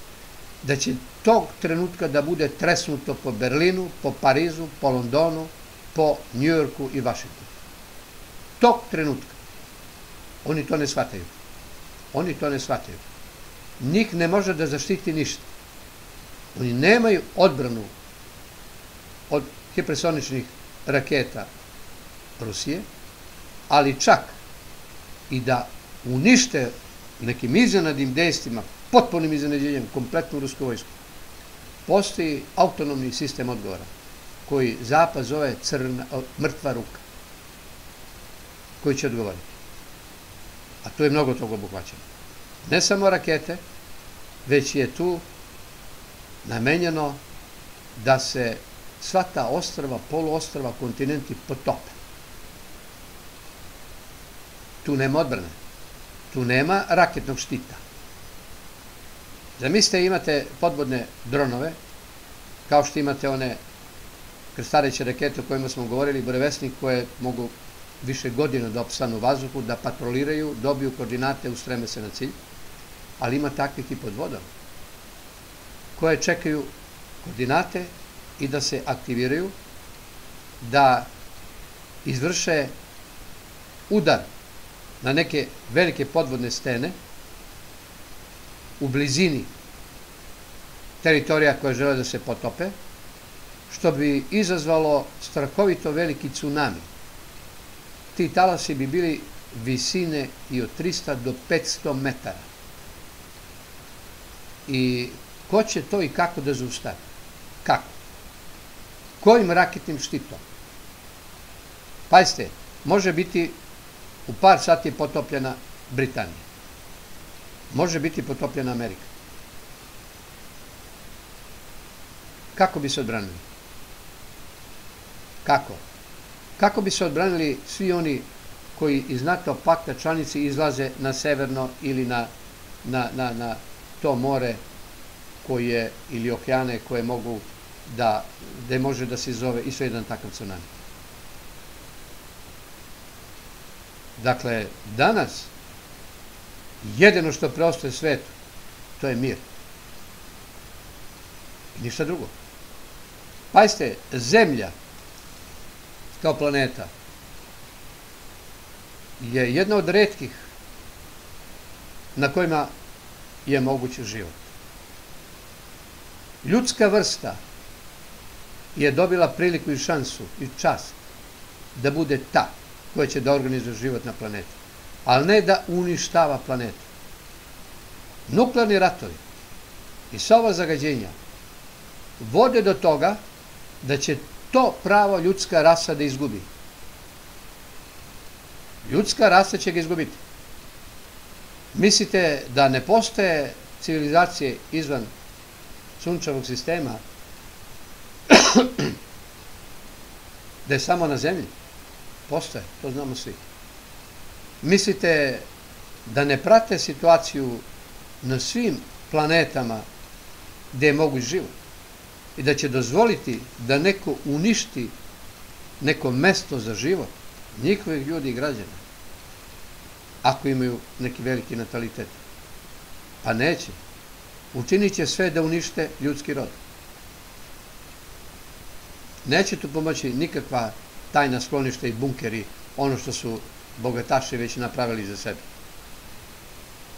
da će tog trenutka da bude tresnuto po Berlinu, po Parizu, po Londonu, po Njujorku i Vašingtonu. Tog trenutka. Oni to ne shvataju. Oni to ne shvataju. Njih ne može da zaštiti ništa. Oni nemaju odbranu od hipersoničnih raketa Rusije, ali čak i da unište nekim iznenadnim dejstvima, potpunim iznenađenjem, kompletnu rusku vojsku, postoji autonomni sistem odgovora, koji Zapad zove mrtva ruka, koji će odgovoriti. A tu je mnogo toga obuhvaćeno. Ne samo rakete, već je tu namenjeno da se sva ta ostrva, poluostrva, kontinenti potope. Tu nema odbrane. Tu nema raketnog štita. Zamislite, imate podvodne dronove, kao što imate one krstareće rakete o kojima smo govorili, Burevesnik, koje mogu više godina da opstanu u vazduhu, da patroliraju, dobiju koordinate, ustreme se na cilj, ali ima takvih i pod vodom, koje čekaju koordinate i da se aktiviraju, da izvrše udar na neke velike podvodne stene u blizini teritorija koje žele da se potope, što bi izazvalo strahovito veliki tsunami. Ti talasi bi bili visine i od 300 do 500 metara. I ko će to i kako da zaustavi? Kako? Kojim raketnim štitom? Pazite, može biti u par sati potopljena Britanija. Može biti potopljena Amerika. Kako bi se odbranili? Kako? Kako bi se odbranili svi oni koji iz NATO pakta članici izlaze na severno ili na to more koje, ili okeane koje mogu da može da se izove isto jedan takav tsunami? Dakle, danas Jedino što preostaje svetu, to je mir. I ništa drugo. Pazite, Zemlja kao planeta je jedna od retkih na kojima je moguć život. Ljudska vrsta je dobila priliku i šansu i čast da bude ta koja će da organizuje život na planeti, ali ne da uništava planetu. Nuklearni ratovi i sva ova zagađenja vode do toga da će to pravo ljudska rasa da izgubi. Ljudska rasa će ga izgubiti. Mislite da ne postoje civilizacije izvan sunčevog sistema, da je samo na Zemlji? Postoje, to znamo svi. Mislite da ne prate situaciju na svim planetama gde je moguć život i da će dozvoliti da neko uništi neko mesto za život njihovih ljudi i građana ako imaju neki veliki natalitet? Pa neće. Učinit će sve da unište ljudski rod. Neće tu pomoći nikakva tajna skloništa i bunkeri, ono što su bogataši već napravili za sebe.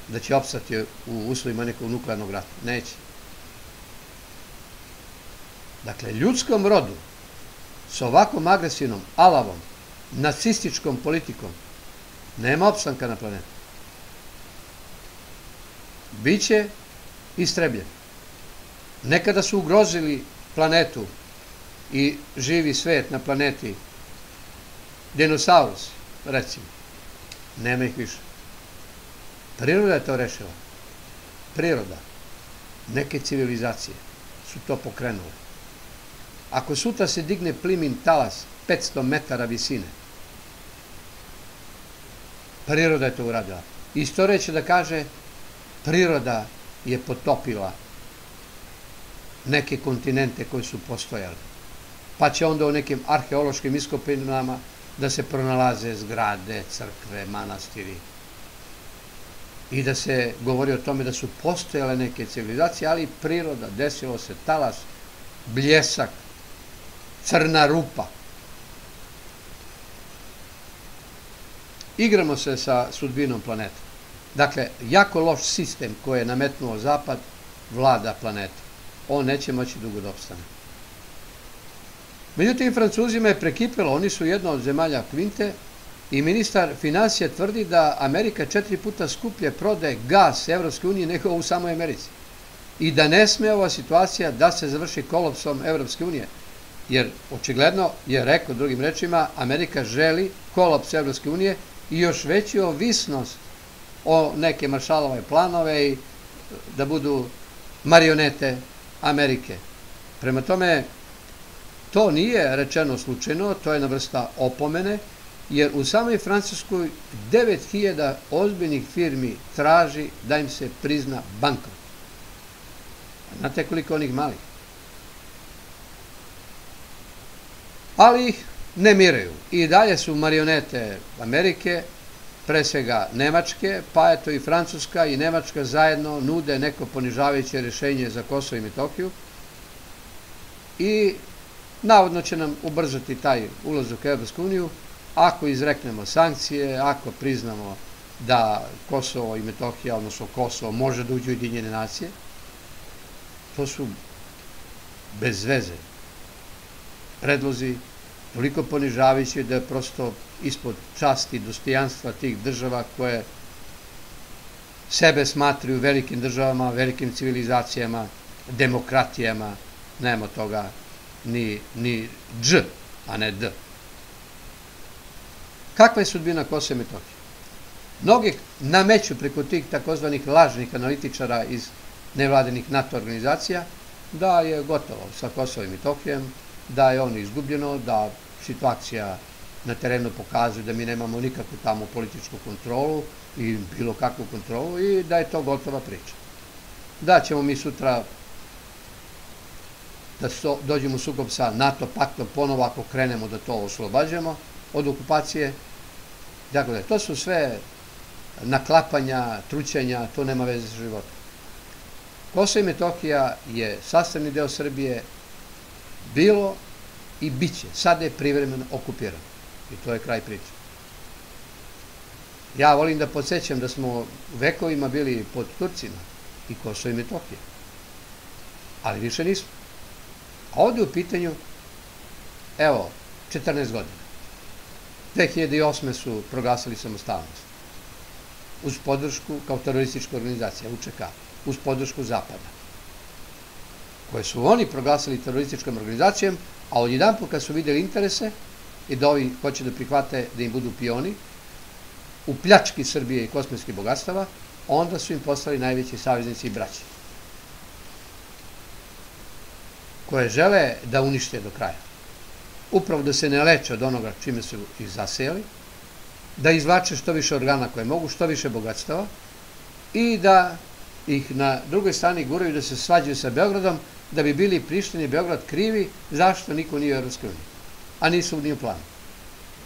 Da će opstati u uslovima nekog nuklearnog rata. Neće. Dakle, ljudskom rodu sa ovakvom agresivnom, alavom, nacističkom politikom nema opstanka na planetu. Biće istrebljen. Nekada su ugrozili planetu i živi svet na planeti dinosaurus, recimo. Nema ih više. Priroda je to rešila. Priroda. Neke civilizacije su to pokrenule. Ako sutra se digne plimin talas 500 metara visine, priroda je to uradila. Istorija će da kaže, priroda je potopila neke kontinente koji su postojali. Pa će onda u nekim arheološkim iskopinama da se pronalaze zgrade, crkve, manastiri. I da se govori o tome da su postojale neke civilizacije, ali priroda, desilo se talas, bljesak, crna rupa. Igramo se sa sudbinom planeta. Dakle, jako loš sistem koji je nametnuo Zapad vlada planeta. On neće moći dugo da opstane. Međutim, Francuzima je prekipelo, oni su jedna od zemalja Kvinte i ministar finansija tvrdi da Amerika 4 puta skuplje prodaje gas Evropske unije nego u samoj Americi. I da ne sme ova situacija da se završi kolapsom Evropske unije. Jer očigledno je rekao drugim rečima, Amerika želi kolaps Evropske unije i još veću ovisnost o neke Maršalove planove i da budu marionete Amerike. Prema tome, to nije rečeno slučajno, to je jedna vrsta opomene, jer u samoj Francuskoj 9000 ozbiljnih firmi traži da im se prizna bankrot. Znate koliko onih malih? Ali ih ne miraju. I dalje su marionete Amerike, pre svega Nemačke, pa eto i Francuska i Nemačka zajedno nude neko ponižavajuće rješenje za Kosovo i Metohiju i navodno će nam ubrzati taj ulazak u Evropsku uniju ako izreknemo sankcije, ako priznamo da Kosovo i Metohija, odnosno Kosovo, može da uđe u Ujedinjene nacije. To su bez veze predlozi, toliko ponižavajući da je prosto ispod časti i dostojanstva tih država koje sebe smatraju velikim državama, velikim civilizacijama, demokratijama, nema toga ni dž, a ne d. Kakva je sudbina Kosova i Metohije? Mnogi nameću preko tih takozvanih lažnih analitičara iz nevladinih NATO organizacija da je gotovo sa Kosovom i Metohijom, da je ono izgubljeno, da situacija na terenu pokazuje da mi nemamo nikakvu tamo političku kontrolu i bilo kakvu kontrolu i da je to gotova priča. Da ćemo mi sutra da dođemo u sukob sa NATO paktom ponovo ako krenemo da to oslobađamo od okupacije. Dakle, to su sve naklapanja, trućenja, to nema veze sa životom. Kosovo i Metohija je sastavni deo Srbije, bilo i bit će. Sada je privremeno okupirano. I to je kraj priče. Ja volim da podsjećam da smo vekovima bili pod Turcima i Kosovo i Metohija. Ali više nismo. A ovdje u pitanju, evo, 14 godina. 2008. su proglasili samostalnost. Uz podršku, kao teroristička organizacija, UČK, uz podršku Zapada, koje su oni proglasili terorističkom organizacijom, a odjedanput kad su vidjeli interese i da ovi hoće da prihvate da im budu pioni u pljački Srbije i kosmetskih bogatstava, onda su im postali najveći saveznici i braći, koje žele da unište do kraja. Upravo da se ne leče od onoga čime su ih zasejali, da izvlače što više organa koje mogu, što više bogatstava i da ih na drugoj strani guraju da se svađaju sa Beogradom, da bi bili Priština i Beograd krivi zašto niko nije u Evropskoj uniji, a nisu ni u planu.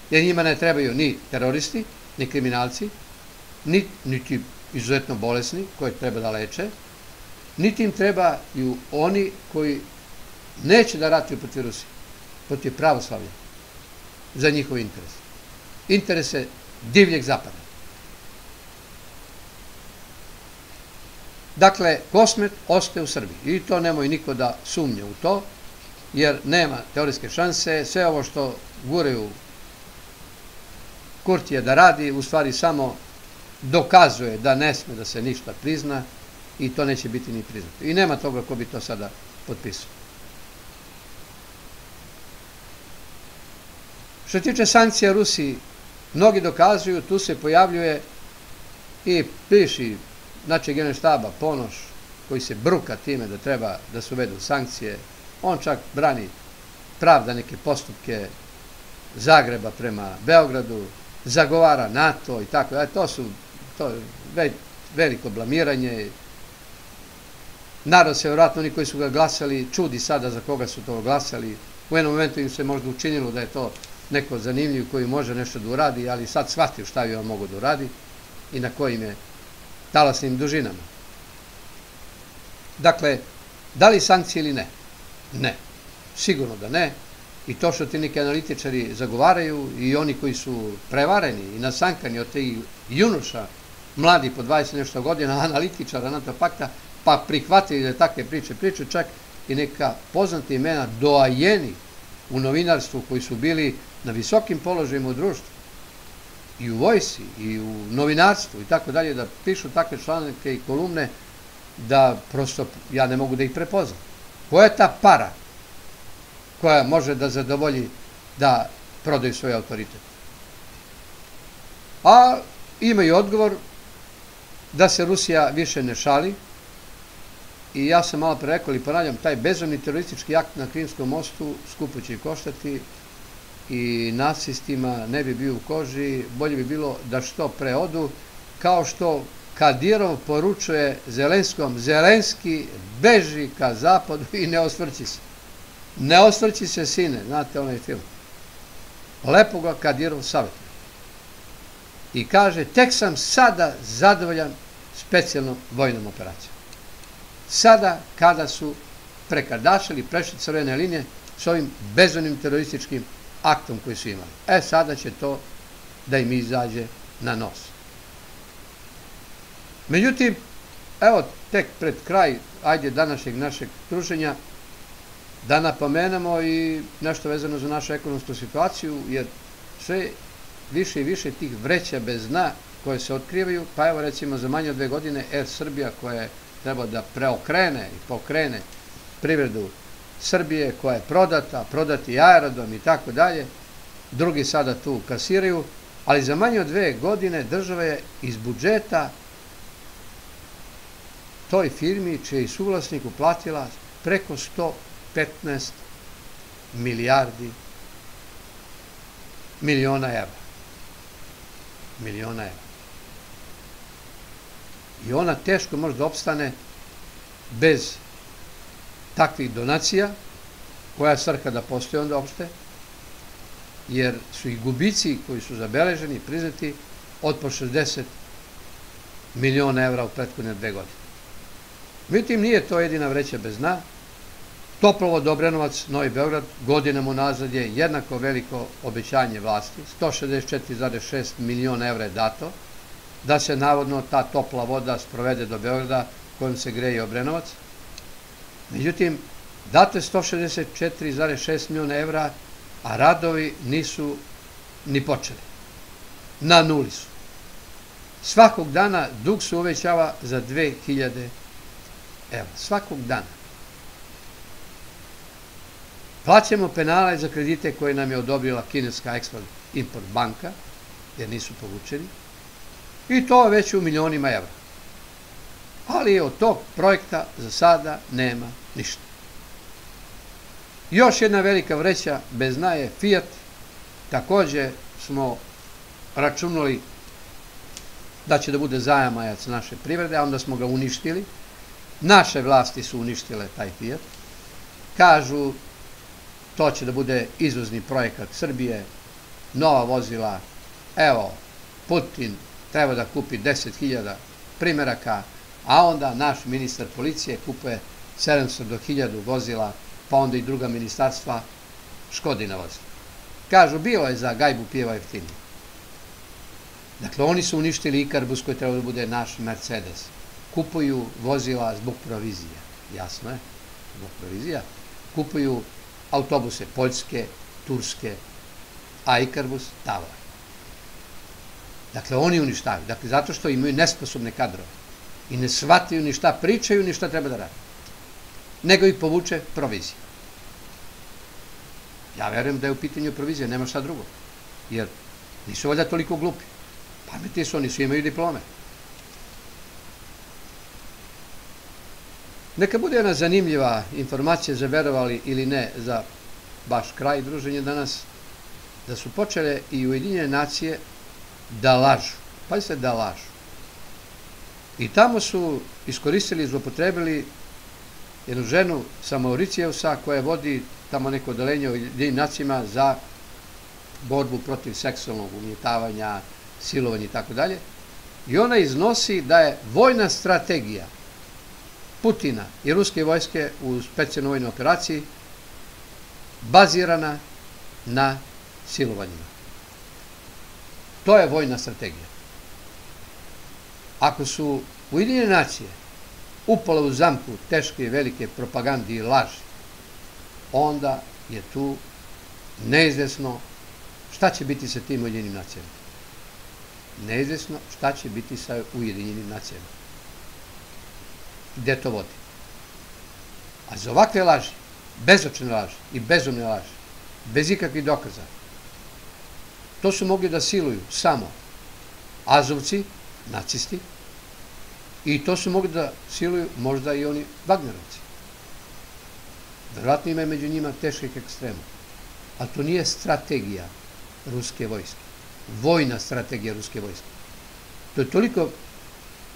Jer njima ne trebaju ni teroristi, ni kriminalci, niti izuzetno bolesni koji treba da leče, niti im trebaju oni koji neće da ratuju protiv Rusije, protiv pravoslavlja, za njihov interes. Interese divljeg zapada. Dakle, Kosmet ostaje u Srbiji i to nemoj niko da sumnje u to, jer nema teoretske šanse. Sve ovo što guraju Kurtija da radi, u stvari samo dokazuje da ne sme da se ništa prizna i to neće biti ni priznato. I nema toga ko bi to sada potpisao. Što se tiče sankcija Rusiji, mnogi dokazuju, tu se pojavljuje i bivši načelnik Generalštaba Ponoš, koji se bruka time da treba da se uvedu sankcije. On čak brani pravda neke postupke Zagreba prema Beogradu, zagovara NATO i tako. To je veliko blamiranje. Narod se, vjerojatno, oni koji su ga glasali, čudi sada za koga su to glasali. U jednom momentu im se možda učinilo da je to neko zanimljiv koji može nešto da uradi, ali sad shvatio šta je on mogo da uradi i na kojim je talasnim dužinama. Dakle, da li sankcije ili ne? Ne. Sigurno da ne. I to što ti neki analitičari zagovaraju i oni koji su prevareni i nasankani od tih junoša, mladi po 20 nešto godina, analitičara NATO pakta, pa prihvatili da takve priče priču, čak i neka poznata imena doajeni u novinarstvu koji su bili na visokim položajima u društvu, i u vojsci, i u novinarstvu, i tako dalje, da pišu takve članke i kolumne, da prosto ja ne mogu da ih prepoznam. Koja je ta para koja može da zadovolji da prodaju svoj autoritet? A imaju odgovor da se Rusija više ne šali i ja sam malo pre rekao, ali ponavljam, taj bezumni teroristički akt na Krimskom mostu skupo će koštati i nacistima ne bi bio u koži, bolje bi bilo da što pre odu, kao što Kadirov poručuje Zelenskom, Zelenski beži ka zapadu i ne osvrći se. Ne osvrći se, sine, znate onaj film. Lepo ga Kadirov savjetuje. I kaže, tek sam sada zadovoljan specijalnom vojnom operacijom. Sada kada su prekardašili, prešli crvene linije s ovim bezumnim terorističkim aktom koji su imali. Sada će to da im izađe na nos. Međutim, evo, tek pred kraj, ajde, današnjeg našeg druženja, da napomenemo i nešto vezano za našu ekonomsku situaciju, jer sve više i više tih vreća bez dna koje se otkrivaju, pa evo recimo za manje od 2 godine Air Srbija koja je treba da preokrene i pokrene privredu Srbije koja je prodata, prodati aerodrom i tako dalje, drugi sada tu kasiraju, ali za manje od 2 godine država je iz budžeta toj firmi čiji suvlasnik uplatila preko 115 miliona evra. Miliona evra. I ona teško može da opstane bez takvih donacija, koja svrha da postoje onda opšte, jer su i gubici koji su zabeleženi, priznati, od po 60 miliona evra u prethodne 2 godine. Međutim, nije to jedina vreća bez dna. Toplovod Obrenovac, Novi Beograd, godinama unazad je jednako veliko obećanje vlasti. 164,6 miliona evra je dato da se navodno ta topla voda sprovede do Beograda kojom se greje Obrenovac. Međutim, dato je 164,6 miliona evra, a radovi nisu ni počeli. Na nuli su. Svakog dana dug se uvećava za 2000 evra. Svakog dana. Plaćamo penale za kredite koje nam je odobrila kineska Export-Import banka, jer nisu povučeni, i to već u milionima evra. Ali od tog projekta za sada nema ništa. Još jedna velika vreća bez dna je Fiat. Takođe smo računali da će da bude zajamajac naše privrede, a onda smo ga uništili. Naše vlasti su uništile taj Fiat. Kažu, to će da bude izvozni projekat Srbije, nova vozila. Evo, Putin treba da kupi 10.000 primeraka, a onda naš ministar policije kupuje 700 do 1000 vozila, pa onda i druga ministarstva Škodina vozila. Kažu, bilo je za gajbu pijeva jeftinije. Dakle, oni su uništili Ikarbus koji treba da bude naš Mercedes. Kupuju vozila zbog provizija. Jasno je, zbog provizija. Kupuju autobuse Poljske, Turske, a Ikarbus Tavor. Dakle, oni uništavaju. Dakle, zato što imaju nesposobne kadrove. I ne shvataju ni šta pričaju, ni šta treba da rade. Nego ih povuče provizija. Ja verujem da je u pitanju provizija, nema šta drugo. Jer nisu valjda toliko glupi. Pametni su, oni svi imaju diplome. Neka bude jedna zanimljiva informacija, za verovali ili ne, za baš kraj druženja danas, da su počele i Ujedinjene nacije da lažu. Pazite, da lažu. I tamo su iskoristili i zlopotrebili jednu ženu sa Mauricijusa koja vodi tamo neko odeljenje u Ujedinjenim nacijama za borbu protiv seksualnog ugnjetavanja, silovanja i tako dalje. I ona iznosi da je vojna strategija Putina i ruske vojske u specijalnoj vojnoj operaciji bazirana na silovanjima. To je vojna strategija. Ako su Ujedinjene nacije upale u zamku teške i velike propagande i laži, onda je tu neizvesno šta će biti sa tim Ujedinjenim nacijama. Neizvesno šta će biti sa Ujedinjenim nacijama. Gde to vodi? A za ovakve laži, bezočne laži i bezumne laži, bez ikakvih dokaza, to su mogli da siluju samo Azovci, nacisti, i to su mogli da siluju možda i oni Vagnerovci. Verovatno ima među njima teških ekstrema. Ali to nije strategija ruske vojske. Vojna strategija ruske vojske. To je toliko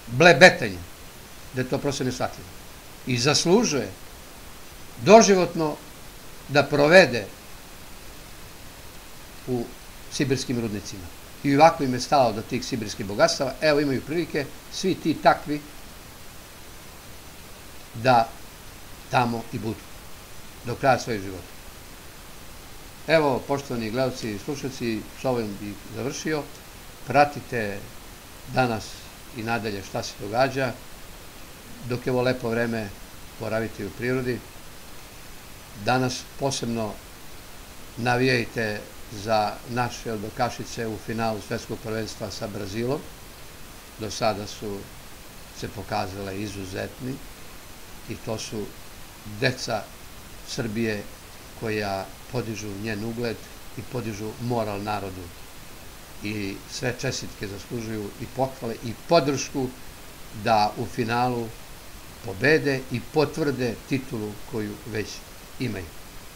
blebetanje da je to prosto neshvatljivo. I zaslužuje doživotno da provede u sibirskim rudnicima. I ovako im je stalo do tih sibirskih bogatstava. Evo, imaju prilike svi ti takvi da tamo i budu do kraja svojeg života. Evo, poštovani gledalci i slušalci, s ovim bih završio. Pratite danas i nadalje šta se događa. Dok je ovo lepo vreme, boravite u prirodi. Danas posebno navijajte za naše odbojkašice u finalu svetskog prvenstva sa Brazilom. Do sada su se pokazale izuzetni i to su deca Srbije koja podižu njen ugled i podižu moral narodu. I sve čestitke zaslužuju i pohvale i podršku da u finalu pobede i potvrde titulu koju već imaju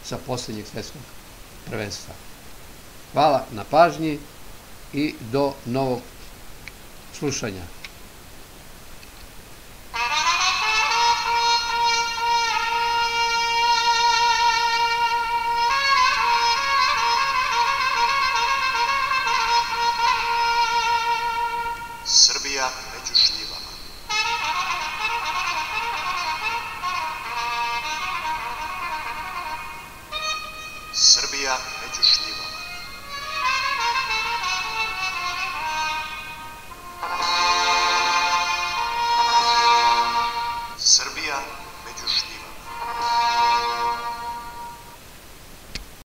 sa poslednjeg svetskog prvenstva. Hvala na pažnji i do novog slušanja. Srbija među šljivama. Srbija među šljivama.